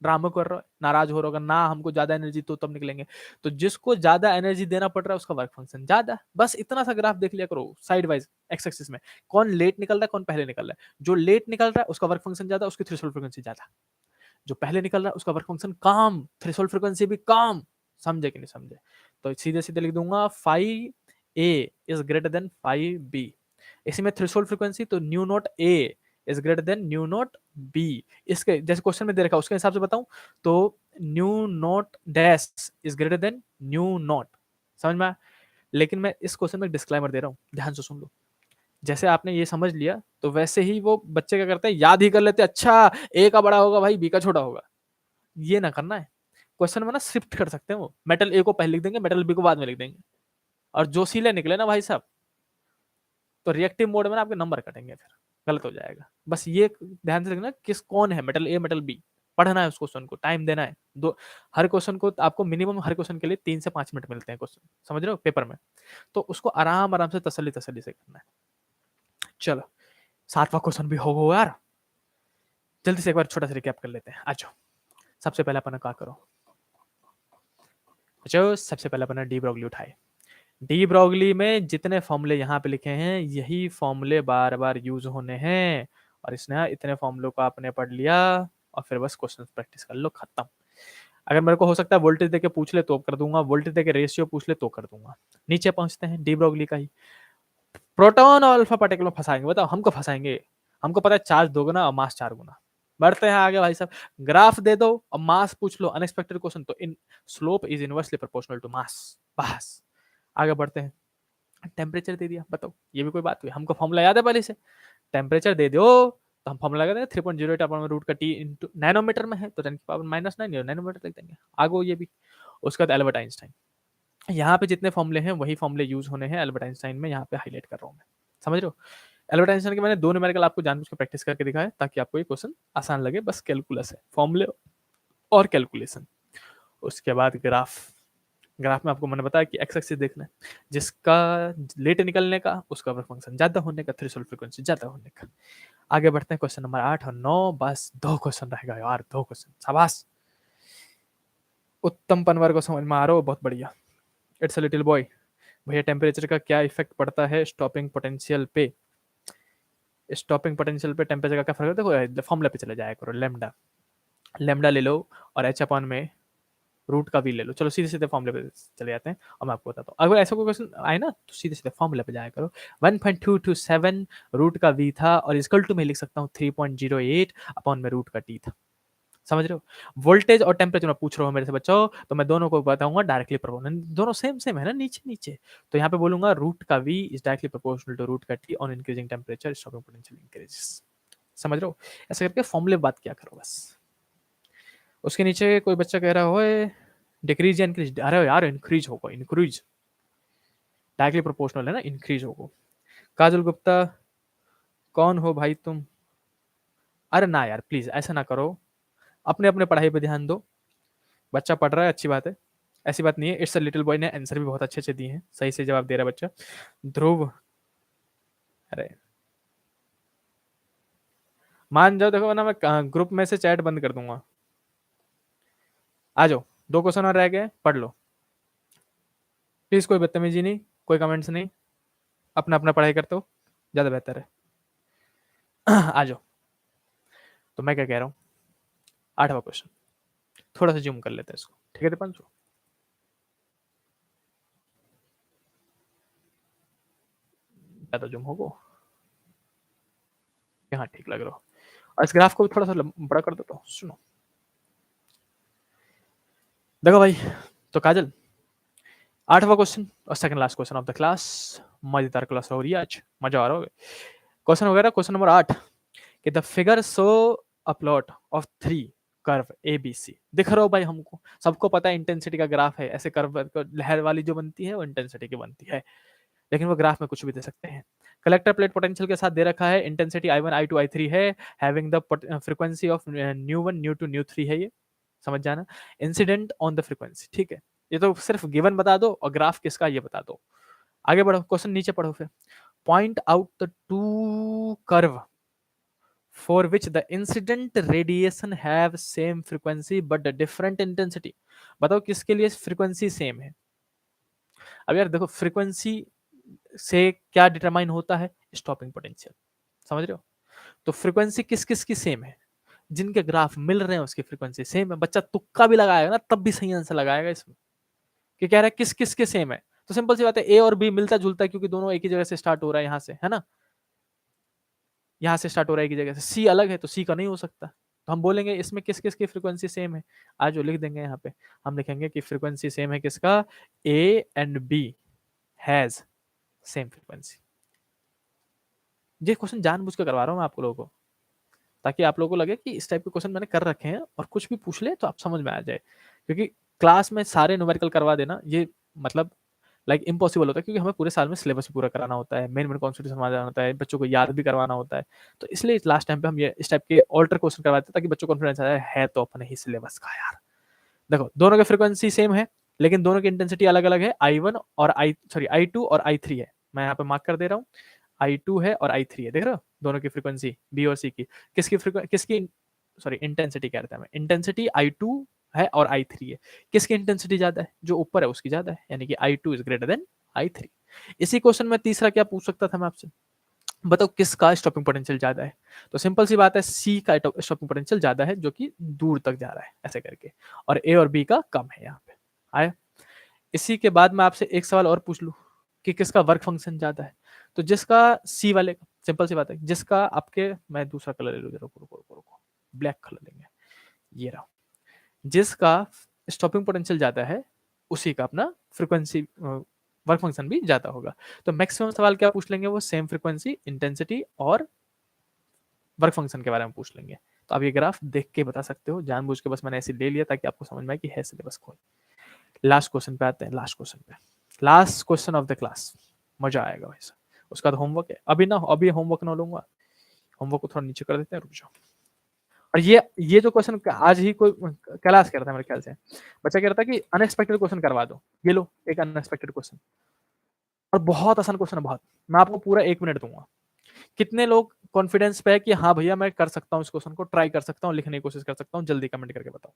A: ड्रामा कर रहा है, नाराज हो रहा होगा ना, हमको ज्यादा एनर्जी तो तब निकलेंगे। तो जिसको ज्यादा एनर्जी देना पड़ रहा है उसका वर्क फंक्शन ज्यादा। बस इतना सा ग्राफ देख लिया करो साइड वाइज एक्स एक्सिस में, कौन लेट निकल रहा है कौन पहले निकल रहा है। जो लेट निकल रहा है उसका वर्क फंक्शन ज्यादा, उसकी थ्रेशोल्ड फ्रीक्वेंसी ज्यादा। जो पहले निकल रहा है उसका वर्क फंक्शन कम, थ्रेशोल्ड फ्रीक्वेंसी भी कम। समझे कि नहीं समझे? तो सीधे सीधे लिख दूंगा five A is greater than five B. इसी में थ्रेशोल्ड फ्रीक्वेंसी तो nu naught A is greater than nu naught B. इसके जैसे क्वेश्चन में दे रखा उसके हिसाब से बताऊं तो nu note dash is greater than nu note. समझ में आया? लेकिन मैं इस क्वेश्चन में डिस्क्लेमर दे रहा हूं, ध्यान से सुन लो। जैसे आपने ये समझ लिया तो वैसे ही वो बच्चे क्या करते हैं, याद ही कर लेते हैं, अच्छा ए का बड़ा होगा भाई बी का छोटा होगा। ये ना करना है। क्वेश्चन में ना शिफ्ट कर सकते हैं, वो मेटल ए को पहले लिख देंगे, मेटल बी को बाद में लिख देंगे। और जो सीले निकले ना भाई साहब, तो रिएक्टिव मोड में ना आपके नंबर कटेंगे, फिर गलत हो जाएगा। बस ये ध्यान से रखना किस कौन है मेटल ए मेटल बी, पढ़ना है उस क्वेश्चन को, टाइम देना है। दो हर क्वेश्चन को आपको मिनिमम, हर क्वेश्चन के लिए 3 से 5 मिनट मिलते हैं क्वेश्चन, समझ रहे हो, पेपर में। तो उसको आराम आराम से तसल्ली तसल्ली से करना है। चलो 7वां क्वेश्चन भी हो गो यार। जल्दी से एक बार छोटा सा रिकैप कर लेते हैं। आ जाओ। सबसे पहले अपन क्या करो, अच्छा सबसे पहले अपन डी ब्रोगली उठाए। डी ब्रोगली में जितने फॉर्मूले यहाँ पे लिखे हैं यही फॉर्मूले बार बार यूज होने हैं, और इसने इतने फॉर्मूलों को आपने पढ़ लिया और फिर बस क्वेश्चन प्रैक्टिस कर लो, खत्म। अगर मेरे को हो सकता है वोल्टेज देके पूछ ले तो कर दूंगा, वोल्टेज देके रेशियो पूछ ले तो कर दूंगा। नीचे पहुंचते हैं डी ब्रोगली का ही। प्रोटॉन और अल्फा पार्टिकल में फंसाएंगे, बताओ हमको फंसाएंगे। हमको पता है चार्ज 2 गुना और मास 4 गुना। बढ़ते हैं आगे भाई साहब। ग्राफ दे दो और मास पूछ लो, अनएक्सपेक्टेड क्वेश्चन, तो इन slope is inversely proportional to mass. बस आगे बढ़ते हैं। टेम्परेचर दे दिया, बताओ ये भी कोई बात हुई? हमको फॉर्मूला याद है पहले से। टेम्परेचर दे दो तो हम फॉर्मूला लगाते हैं 3.08 अपॉन रूट का टी इंटू नैनोमीटर में है तो 10 की पावर -9 नैनोमीटर लिख देंगे। आगे ये भी। उसके बाद एल्बर्ट आइंस्टाइन। यहाँ पे जितने फॉर्मूले हैं वही फॉर्मूले यूज होने हैं एल्बर्ट आइंस्टाइन में, यहाँ पे हाईलाइट कर रहा हूँ मैं। समझ रहे हो? एल्बर्ट आइंस्टाइन के मैंने 2 न्यूमेरिकल आपको जानबूझ के प्रैक्टिस करके दिखाया ताकि आपको ये क्वेश्चन आसान लगे। बस कैलकुलस है, फॉर्मूले और कैलकुलेशन। उसके बाद ग्राफ। ग्राफ में आपको मैंने बताया कि एक्स एक्सिस देखना है, जिसका लेट निकलने का उसका फंक्शन ज्यादा होने का, थ्रेशोल्ड फ्रीक्वेंसी ज्यादा होने का। आगे बढ़ते हैं क्वेश्चन नंबर 8 और 9। बस 2 क्वेश्चन रहेगा यार, 2 क्वेश्चन, शाबाश। उत्तम पनवर को समझ में आ रहा हो, बहुत बढ़िया। It's a little boy. भैया टेम्परेचर का क्या इफेक्ट पड़ता है स्टॉपिंग पोटेंशियल पे? स्टॉपिंग पोटेंशियल पे टेम्परेचर का क्या फर्क है? देखो फॉर्मूला पे चले जाया करो, लेमडा। लेमडा ले लो और एच अपॉन में रूट का भी ले लो। चलो सीधे सीधे फॉर्मूले पे चले जाते हैं और मैं आपको बताता हूँ। अगर ऐसा कोई क्वेश्चन आए ना तो सीधे सीधे फॉर्मूले पे जाया करो। 1.227 रूट का वी था और इक्वल टू में लिख सकता हूँ 3.08 अपॉन में रूट का टी था। समझ रहे हो? वोल्टेज और टेम्परेचर में पूछ रहे हो मेरे से बच्चों, तो मैं दोनों को बताऊंगा डायरेक्टली प्रोपोर्शनल। दोनों सेम सेम है ना, नीचे नीचे। तो यहाँ पे बोलूंगा रूट का V is directly proportional to root का T on increasing temperature stopping potential increases. समझ रहे हो? ऐसा करके फॉर्मूले बात क्या करो बस। उसके नीचे कोई बच्चा कह रहा हो डिक्रीज या इंक्रीज? अरे यार इंक्रीज होगा, इंक्रीज डायरेक्टली प्रोपोर्शनल है ना, इंक्रीज होगा। काजल गुप्ता, कौन हो भाई तुम? अरे ना यार प्लीज ऐसा ना करो, अपने अपने पढ़ाई पे ध्यान दो। बच्चा पढ़ रहा है, अच्छी बात है, ऐसी बात नहीं है। इट्स अ लिटिल बॉय ने आंसर भी बहुत अच्छे अच्छे दिए हैं, सही से जवाब दे रहा है बच्चा। ध्रुव, अरे मान जाओ, देखो ना मैं ग्रुप में से चैट बंद कर दूंगा। आ जाओ, 2 क्वेश्चन और रह गए, पढ़ लो प्लीज। कोई बदतमीजी नहीं, कोई कमेंट्स नहीं, अपना अपना पढ़ाई करते हो, ज्यादा बेहतर है। आ जाओ। तो मैं क्या कह रहा हूँ, 8वां क्वेश्चन थोड़ा सा जूम कर लेते हैं इसको, ठीक है दीपांशु? ज्यादा जूम होगा, यहाँ ठीक लग रहा हो। और इस ग्राफ को भी थोड़ा सा बड़ा कर देता हूँ, सुनो। देखो भाई, तो काजल 8वां क्वेश्चन और second last question of the class. मजेदार क्लास हो रही है आज, मजा आ रहा होगा। क्वेश्चन वगैरह क्वेश्चन नंबर 8 कि the figure show a plot of 3 curve A B C. दिख रहा हो भाई हमको, सबको पता है इंटेंसिटी का ग्राफ है, ऐसे कर्व लहर वाली जो बनती है वो इंटेंसिटी की बनती है, लेकिन वो ग्राफ में कुछ भी दे सकते हैं। कलेक्टर प्लेट पोटेंशियल के साथ दे रखा है, इंटेंसिटी I1 I2 I3 है, हैविंग द फ्रीक्वेंसी ऑफ न्यू1 न्यू2 न्यू3 है, ये समझ जाना। इंसिडेंट ऑन द फ्रीक्वेंसी, ठीक है, ये तो सिर्फ गिवन बता दो और ग्राफ किसका ये बता दो। आगे बढ़ो, क्वेश्चन नीचे पढ़ो फिर। Point out the 2 curve for which the incident radiation have same frequency but different intensity। बताओ किसके लिए फ्रीक्वेंसी सेम है? अब यार देखो, फ्रीक्वेंसी से क्या डिटरमाइन होता है? Stopping potential. समझ रहे हो? तो फ्रीक्वेंसी किस किस की सेम है? जिनके ग्राफ मिल रहे हैं उसकी फ्रीक्वेंसी सेम है। बच्चा तुक्का भी लगाएगा ना तब भी सही आंसर लगाएगा इसमें, कि कह रहा है किस किस के सेम है। तो सिंपल सी बात है, ए और बी मिलता जुलता है क्योंकि दोनों एक ही जगह से स्टार्ट हो रहा है, यहाँ से, है ना, यहाँ से स्टार्ट हो रहा है एक ही जगह से। सी अलग है तो सी का नहीं हो सकता, तो हम बोलेंगे इसमें किस किस की फ्रीक्वेंसी सेम है। आज जो लिख देंगे यहाँ पे, हम लिखेंगे कि फ्रीक्वेंसी सेम है किसका? A and B has same frequency. ये क्वेश्चन जानबूझ कर करवा रहा हूँ मैं आप लोगों को, ताकि आप लोगों को लगे कि इस टाइप के क्वेश्चन मैंने कर रखे हैं और कुछ भी पूछ ले तो आप समझ में आ जाए। क्योंकि क्लास में सारे न्यूमेरिकल करवा देना ये मतलब लाइक इम्पॉसिबल होता है, क्योंकि हमें पूरे साल में सिलेबस भी पूरा कराना होता है, मेन मेन कॉन्सेप्ट समझाना होता है, बच्चों को याद भी करवाना होता है। तो इसलिए लास्ट टाइम पे हम ये इस टाइप के ऑल्टर क्वेश्चन करवाते हैं ताकि बच्चों को कॉन्फिडेंस आ जाए है तो अपने ही सिलेबस का यार। देखो दोनों की फ्रीक्वेंसी सेम है लेकिन दोनों की इंटेंसिटी अलग अलग है, I1 और I2 और I3 है। मैं यहाँ पे मार्क कर दे रहा हूँ, I2 है और I3 है, देख रहे हो दोनों की फ्रीक्वेंसी बी और सी की। किसकी सॉरी इंटेंसिटी कह रहा था मैं, इंटेंसिटी I2 है और I3 है। किसकी इंटेंसिटी ज्यादा है, जो ऊपर है उसकी ज्यादा है, यानी कि I2 is greater then I3। इसी क्वेश्चन में तीसरा क्या पूछ सकता था मैं आपसे, बताओ किसका स्टॉपिंग पोटेंशियल ज्यादा है। तो सिंपल सी बात है, सी का स्टॉपिंग पोटेंशियल ज्यादा है जो कि दूर तक जा रहा है ऐसे करके, और ए और बी का कम है यहाँ पे। आया। इसी के बाद मैं आपसे एक सवाल और पूछ लूं कि किसका वर्क फंक्शन ज्यादा है। तो जिसका सी वाले का, सिंपल सी बात है, जिसका आपके, मैं दूसरा कलर ले लूँ, रुको रुको रुको रुको, ब्लैक कलर लेंगे, ये रहा। जिसका स्टॉपिंग पोटेंशियल ज्यादा है उसी का अपना फ्रीक्वेंसी वर्क फंक्शन भी ज्यादा होगा। तो मैक्सिमम सवाल क्या पूछ लेंगे, वो सेम फ्रीक्वेंसी, इंटेंसिटी और वर्क फंक्शन के बारे में पूछ लेंगे। तो आप ये ग्राफ देख के बता सकते हो, जानबूझ के बस मैंने ऐसे ले लिया ताकि आपको समझ में आए कि है सिलेबस कौन। लास्ट क्वेश्चन पे आते हैं, लास्ट क्वेश्चन पे, last question of the class, मजा आएगा वैसे। उसका तो होमवर्क है, अभी ना, अभी होमवर्क ना लूंगा, होमवर्क को थोड़ा नीचे कर देते हैं, रुक जाओ। और ये जो क्वेश्चन आज ही कोई क्लास कह रहा था मेरे ख्याल से, बच्चा कह रहा था कि अनएक्सपेक्टेड क्वेश्चन करवा दो, ये लो एक अनएक्सपेक्टेड क्वेश्चन, और बहुत आसान क्वेश्चन है बहुत। मैं आपको पूरा 1 मिनट दूंगा। कितने लोग कॉन्फिडेंस पे है कि हाँ भैया मैं कर सकता हूँ, इस क्वेश्चन को ट्राई कर सकता हूँ, लिखने की कोशिश कर सकता हूँ, जल्दी कमेंट करके बताओ।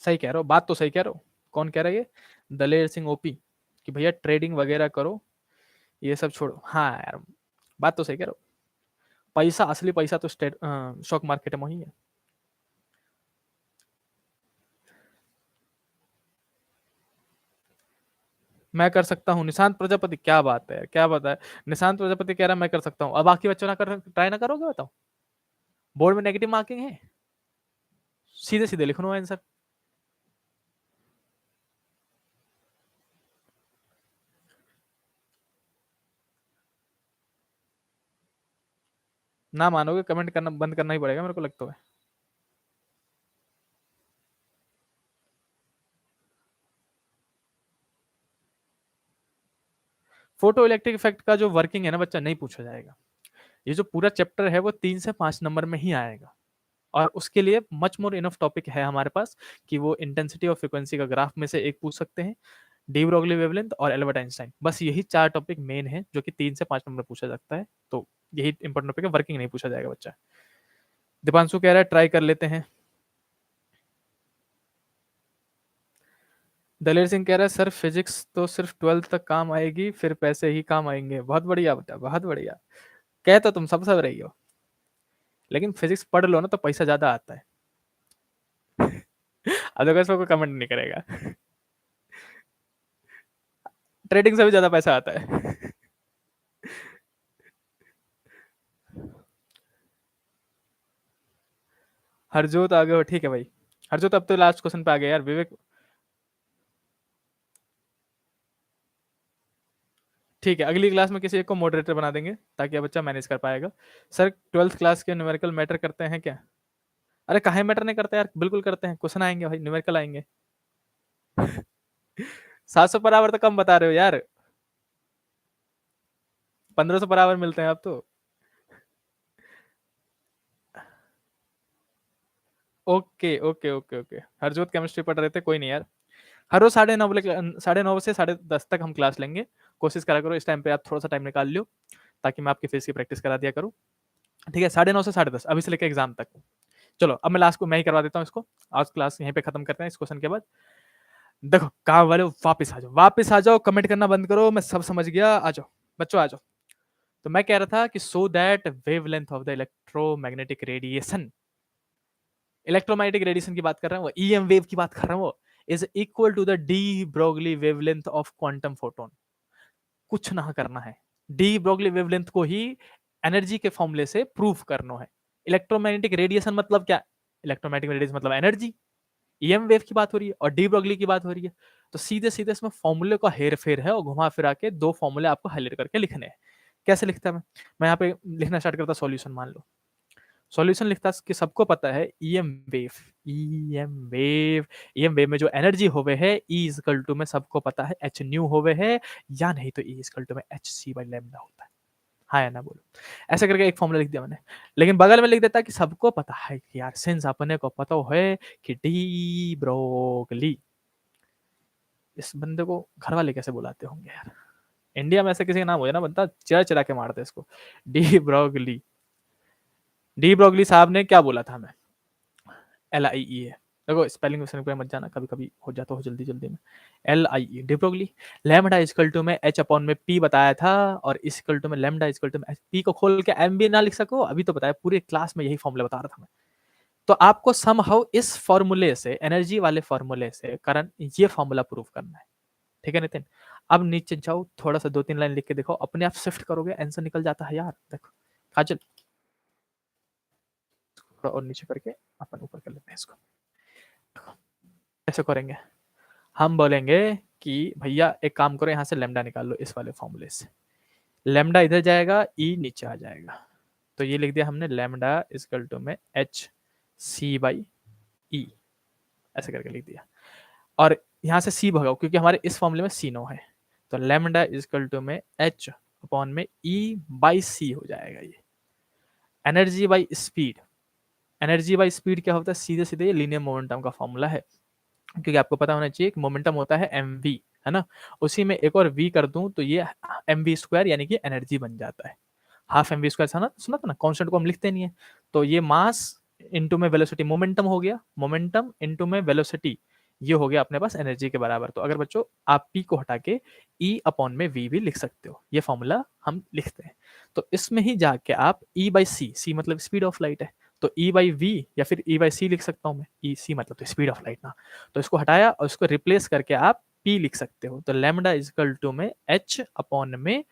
A: सही कह रहे हो, बात तो सही कह रहे हो। कौन कह रहा है ये, दलेर सिंह ओपी, कि भैया ट्रेडिंग वगैरह करो, ये सब छोड़ो। हाँ यार, बात तो सही कह रहे हो। पैसा, असली पैसा तो स्टॉक मार्केट में ही है। मैं कर सकता हूँ, निशांत प्रजापति, क्या बात है, क्या बात है। निशांत प्रजापति कह रहा है मैं कर सकता हूँ, अब बाकी बच्चों ना कर, ट्राई ना करोगे बताओ। बोर्ड में नेगेटिव मार्किंग है, सीधे सीधे लिख लो आंसर। ना मानोगे, कमेंट करना बंद करना ही पड़ेगा मेरे को लगता है। फोटो इलेक्ट्रिक इफेक्ट का जो वर्किंग है ना बच्चा, नहीं पूछा जाएगा। ये जो पूरा चैप्टर है वो 3 से 5 नंबर में ही आएगा, और उसके लिए मच मोर इनफ टॉपिक है हमारे पास कि वो इंटेंसिटी और फ्रीक्वेंसी का ग्राफ में से एक पूछ सकते हैं, डी ब्रोगली वेवलेंथ और एल्बर्ट आइंस्टाइन, बस यही 4 टॉपिक मेन है जो कि 3 से 5 नंबर पूछा जाता है। तो यही इंपॉर्टेंट टॉपिक है, वर्किंग नहीं पूछा जाएगा बच्चा। दीपांशु कह रहा है ट्राई कर लेते हैं। दलेर सिंह कह रहा है सर फिजिक्स तो सिर्फ 12th तक काम आएगी, फिर पैसे ही काम आएंगे। बहुत बढ़िया बेटा, बहुत बढ़िया। कह तो तुम सब रही हो, लेकिन फिजिक्स पढ़ लो ना तो पैसा ज्यादा आता है। अदरवाइज कोई कमेंट नहीं करेगा। ट्रेडिंग से भी ज्यादा पैसा आता है। हरजोत आ गए हो, ठीक है भाई। हरजोत अब तो लास्ट क्वेश्चन पे आ गया यार, विवेक। ठीक है, अगली क्लास में किसी एक को मॉडरेटर बना देंगे ताकि बच्चा मैनेज कर पाएगा। सर 12th क्लास के न्यूमेरिकल मैटर करते हैं क्या? अरे काहे मैटर नहीं करते यार, बिल्कुल करते हैं, क्वेश्चन आएंगे भाई, न्यूमेरिकल आएंगे। 700 पर आवर तो कम बता रहे हो यार, 1500 पर आवर मिलते हैं अब तो। Okay okay okay okay, Harjot chemistry पढ़ रहे थे, कोई नहीं यार। हर रोज 9:30 से 10:30 तक हम क्लास लेंगे। कोशिश करा करो इस टाइम पे आप थोड़ा सा टाइम निकाल लो, ताकि मैं आपकी फेस की प्रैक्टिस करा दिया करूँ। ठीक है, 9:30 से 10:30 अभी से लेकर एग्जाम तक। चलो अब मैं लास्ट को मैं ही करवा देता हूँ इसको। आज क्लास यहीं पे खत्म करते हैं इस क्वेश्चन के बाद। देखो काम वाले वापस आ जाओ, वापस आ जाओ, कमेंट करना बंद करो, मैं सब समझ गया, आ जाओ बच्चों आ जाओ। तो मैं कह रहा था कि so that wavelength of the electromagnetic radiation, electromagnetic radiation की बात कर रहा हूँ, ईएम वेव की बात कर रहा हूँ, is equal to the de Broglie wavelength of quantum photon. कुछ ना करना है, डी ब्रोगली वेवलेंथ को ही एनर्जी के फॉर्मूले से प्रूफ करना है। इलेक्ट्रोमैग्नेटिक रेडिएशन मतलब क्या? इलेक्ट्रोमैग्नेटिक रेडिएशन मतलब एनर्जी, ईएम वेव की बात हो रही है और डी ब्रोगली की बात हो रही है। तो सीधे सीधे इसमें फॉर्मूले का हेर फेर है और घुमा फिरा के 2 फॉर्मूले आपको हाईलाइट करके लिखने हैं। कैसे लिखता है मैं यहाँ पे लिखना स्टार्ट करता, सॉल्यूशन मान लो। सॉल्यूशन लिखता कि सबको पता है EM wave, EM wave, EM wave में जो एनर्जी होवे है ई इजकल टू में सबको पता है एच न्यू होवे है, या नहीं तो ई इजकल टू में एच सी बाई लैम्डा होता है। हाँ या ना बोलो। ऐसा करके एक फॉर्मूला लिख दिया मैंने, लेकिन बगल में लिख देता कि सबको पता है कि यार सिंस अपने को पता है कि डी ब्रोगली इस बंदे को घर वाले कैसे बुलाते होंगे यार? इंडिया में ऐसे किसी का नाम हो जाए ना, बनता चिरा-चिरा के मारते इसको। De Broglie. डी ब्रोगली साहब ने क्या बोला था हमें? LIEA। देखो स्पेलिंग मिस्टेक पे मत जाना, कभी-कभी हो जाता हो जल्दी-जल्दी में। LIE de Broglie. Lambda is equal to में h अपॉन में p बताया था और इज इक्वल टू में लैम्ब्डा इज इक्वल टू में p को खोल के m भी ना लिख सको, अभी तो बताया पूरे क्लास में यही फॉर्मूला बता रहा था मैं। तो आपको समहाउ इस फॉर्मूले से, एनर्जी वाले फॉर्मूले से कारण ये फॉर्मूला प्रूव करना है। ठीक है नितिन? अब नीचे जाओ, थोड़ा-सा 2-3 लाइन लिख के देखो, अपने आप शिफ्ट करोगे आंसर निकल जाता है यार। देखो काजल, थोड़ा और नीचे करके अपन ऊपर कर लेते हैं इसको। कैसे करेंगे? हम बोलेंगे कि भैया एक काम करो, यहाँ से लैम्डा निकाल लो इस वाले फॉर्मूले से। लैम्डा इधर जाएगा, ई नीचे आ जाएगा। तो ये लिख दिया हमने, लैम्डा इज इक्वल टू में एच सी बाई ई, ऐसे करके लिख दिया। और यहाँ से सी भगाओ क्योंकि हमारे इस फॉर्मूले में सी नो है, तो लैम्डा इज इक्वल टू में एच अपॉन में ई बाई सी हो जाएगा। ये energy by speed, energy by speed क्या होता है? सीधे सीधे ये लीनियर मोमेंटम का फॉर्मूला है, क्योंकि आपको पता होना चाहिए कि मोमेंटम होता है mv, है ना? उसी में एक और v कर दूं तो ये mv स्क्वायर यानी कि एनर्जी बन जाता है। हाफ mv स्क्वायर सुना था ना, कांस्टेंट को हम लिखते नहीं है। तो ये मास इनटू में वेलोसिटी, मोमेंटम हो गया, मोमेंटम इनटू में वेलोसिटी, ये हो गया अपने पास एनर्जी के बराबर। तो अगर बच्चों आप p को हटा के e अपॉन में v भी लिख सकते हो, ये फॉर्मूला हम लिखते हैं। तो इसमें ही जाके आप e बाई सी, सी मतलब स्पीड ऑफ लाइट है, तो e बाई वी या फिर e बाई सी लिख सकता हूँ मैं, ई सी मतलब तो स्पीड ऑफ लाइट ना। तो इसको हटाया और इसको रिप्लेस करके आप p लिख सकते हो। तो लैम्डा इज इक्वल टू में h अपॉन में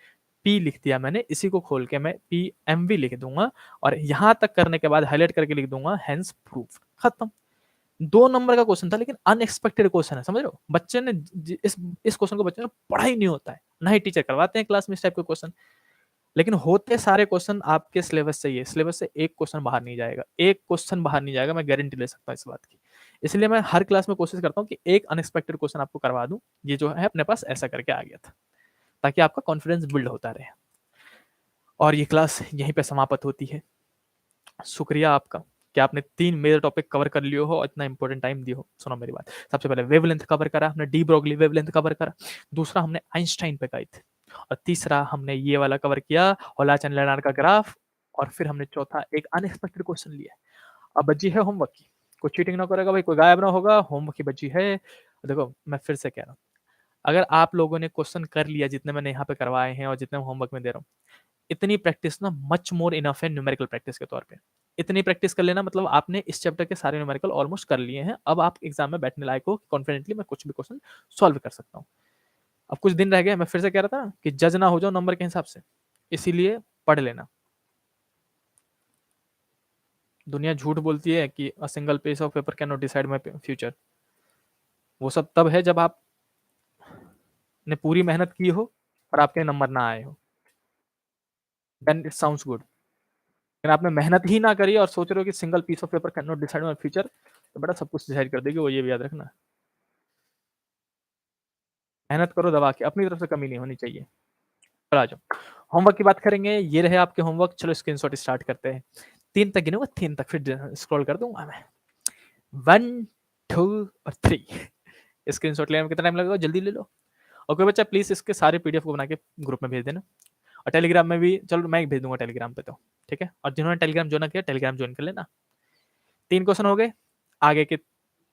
A: p लिख दिया मैंने, इसी को खोल के मैं p mv लिख दूंगा और यहां तक करने के बाद हाईलाइट करके लिख दूंगा हेंस प्रूफ, खत्म। 2 नंबर का क्वेश्चन था लेकिन अनएक्सपेक्टेड क्वेश्चन है, समझ रहे हो? बच्चे ने इस क्वेश्चन को बच्चे ने पढ़ा ही नहीं होता है, ना ही टीचर करवाते हैं क्लास में इस टाइप के क्वेश्चन। लेकिन होते सारे क्वेश्चन आपके सिलेबस से ही है, सिलेबस से एक क्वेश्चन बाहर नहीं जाएगा, एक क्वेश्चन बाहर नहीं जाएगा, मैं गारंटी ले सकता हूँ इस बात की। इसलिए मैं हर क्लास में कोशिश करता हूँ कि एक अनएक्सपेक्टेड क्वेश्चन आपको करवा दूं, ये जो है अपने पास ऐसा करके आ गया था, ताकि आपका कॉन्फिडेंस बिल्ड होता रहे। और ये क्लास यहीं पे समाप्त होती है। शुक्रिया आपका कि आपने 3 मेजर टॉपिक कवर कर लियो हो और इतना इंपॉर्टेंट टाइम दियो हो। सुनो मेरी बात, सबसे पहले वेवलेंथ कवर करा हमने, डी ब्रोगली वेवलेंथ कवर करा, दूसरा हमने आइंस्टाइन पे गए थे, और तीसरा हमने ये वाला कवर किया, होलाचन लेनार्ड का ग्राफ, और फिर हमने चौथा एक अनएक्सपेक्टेड क्वेश्चन लिया। अब बची है होमवर्क की, कोई चीटिंग ना करेगा भाई, कोई गायब ना होगा, होमवर्क की बची है। देखो मैं फिर से कह रहा हूँ, अगर आप लोगों ने क्वेश्चन कर लिया जितने मैंने यहाँ पे करवाए हैं और जितने होमवर्क में दे रहा हूँ, इतनी प्रैक्टिस ना मच मोर इनफ है न्यूमेरिकल प्रैक्टिस के तौर पे। इतनी प्रैक्टिस कर लेना मतलब आपने इस चैप्टर के सारे न्यूमेरिकल ऑलमोस्ट कर लिए हैं। अब आप एग्जाम में बैठने लायक हो, कॉन्फिडेंटली मैं कुछ भी क्वेश्चन सॉल्व कर सकता हूँ। अब कुछ दिन रह गए, मैं फिर से कह रहा था ना कि जज ना हो जाओ नंबर के हिसाब से, इसीलिए पढ़ लेना। दुनिया झूठ बोलती है कि a single page of paper can not decide my future. वो सब तब है जब आप ने पूरी मेहनत की हो और आपके नंबर ना आए हो, देन इट साउंड्स गुड। अगर आपने मेहनत ही ना करी और सोच रहे हो कि single piece of paper can not decide my future, तो बेटा सब कुछ डिसाइड कर देगी वो, ये भी याद रखना। मेहनत करो दबा के, अपनी तरफ से कमी नहीं होनी चाहिए। आ जाओ, होमवर्क की बात करेंगे, ये रहे आपके होमवर्क। चलो स्क्रीनशॉट स्टार्ट करते हैं, 3 तक गिनूंगा, 3 तक फिर स्क्रॉल कर दूंगा मैं, 1 2 और 3। स्क्रीनशॉट लेने में कितना टाइम लगेगा, जल्दी ले लो। और कोई बच्चा प्लीज इसके सारे पीडीएफ को बना के ग्रुप में भेज देना, और टेलीग्राम में भी, चलो मैं भेज दूंगा टेलीग्राम पे, तो ठीक है। और जिन्होंने टेलीग्राम ज्वाइन किया, टेलीग्राम ज्वाइन कर लेना। 3 क्वेश्चन हो गए, आगे के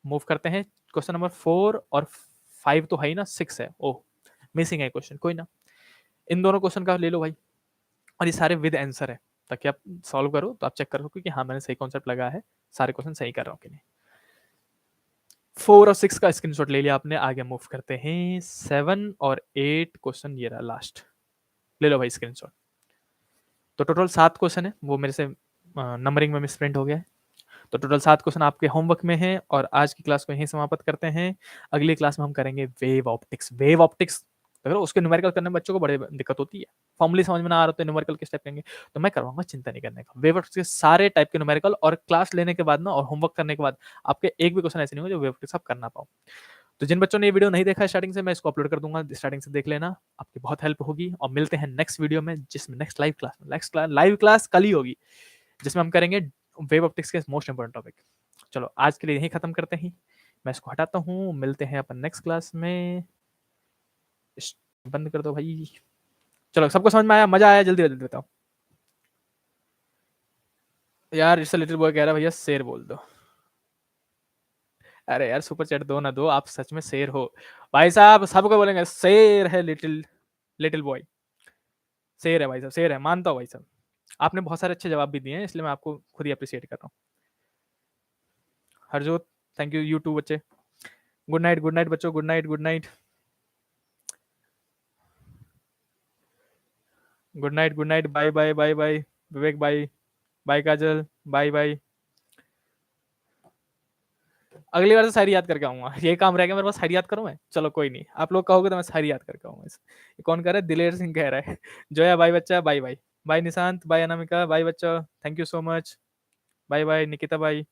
A: मूव करते हैं। क्वेश्चन नंबर 4 और 5 तो है ही ना, 6 है, ओह मिसिंग है क्वेश्चन, कोई ना, इन दोनों क्वेश्चन का ले लो भाई, और ये सारे विद आंसर है, ताकि आप सॉल्व करो तो आप चेक कर सको कि हाँ मैंने सही कॉन्सेप्ट लगाया है, सारे क्वेश्चन सही कर रहा हूँ कि नहीं। 4 और 6 का स्क्रीनशॉट ले लिया आपने, आगे मूव करते हैं। 7 और 8 क्वेश्चन, ये रहा लास्ट, ले लो भाई स्क्रीनशॉट। तो टोटल 7 क्वेश्चन है, वो मेरे से नंबरिंग में मिसप्रिंट हो गया है। तो टोटल 7 क्वेश्चन आपके होमवर्क में है, और आज की क्लास को यहीं समाप्त करते हैं। अगली क्लास में हम करेंगे वेव ऑप्टिक्स। वेव ऑप्टिक्स अगर उसके न्यूमेरिकल करने में बच्चों को बड़े दिक्कत होती है, फॉर्मूले समझ में ना आ रहा तो न्यूमेरिकल किस टाइप करेंगे, तो मैं करवाऊंगा, चिंता नहीं करने का। वेव ऑप्टिक्स के सारे टाइप के न्यूमेरिकल, और क्लास लेने के बाद ना और होमवर्क करने के बाद आपके एक भी क्वेश्चन ऐसे नहीं होगा जो वेव ऑप्टिक्स आप कर ना पाओ। तो जिन बच्चों ने ये वीडियो नहीं देखा स्टार्टिंग से, मैं इसको अपलोड कर दूंगा, स्टार्टिंग से देख लेना, आपकी बहुत हेल्प होगी। और मिलते हैं नेक्स्ट वीडियो में, जिसमें नेक्स्ट लाइव क्लास कल ही होगी, जिसमें हम करेंगे वेव ऑप्टिक्स के मोस्ट इंपोर्टेंट टॉपिक। चलो आज के लिए यही खत्म करते हैं, मैं इसको हटाता हूँ, मिलते हैं अपन नेक्स्ट क्लास में। बंद कर दो भाई। चलो सबको समझ में आया, मजा आया, जल्दी जल्दी बताओ यार। इससे लिटिल बॉय कह रहा है भैया शेर बोल दो। अरे यार सुपर चैट दो ना दो, आप सच में शेर हो भाई साहब, सबको बोलेंगे शेर है लिटिल, लिटिल बॉय शेर है भाई साहब, शेर है, मानता हूँ भाई साहब। आपने बहुत सारे अच्छे जवाब भी दिए हैं, इसलिए मैं आपको खुद ही अप्रिशिएट कर रहा हूँ। Harjot thank you, you too बच्चे। गुड नाइट बच्चों, good night, good night, good night, good night, bye bye bye bye. Vivek bye, bye Kajal, bye bye. अगली बार से शायरी याद करके आऊंगा, ये काम रह गया मेरे पास, शायरी याद करूं मैं, चलो कोई नहीं, आप लोग कहोगे तो मैं शायरी याद करके आऊंगा। ये कौन कह रहा है, दिलेर सिंह कह रहा है। जोया बाय बच्चा, bye bye. Bye Nishant, bye Anamika, bye बच्चा, thank you so much, bye bye Nikita bye.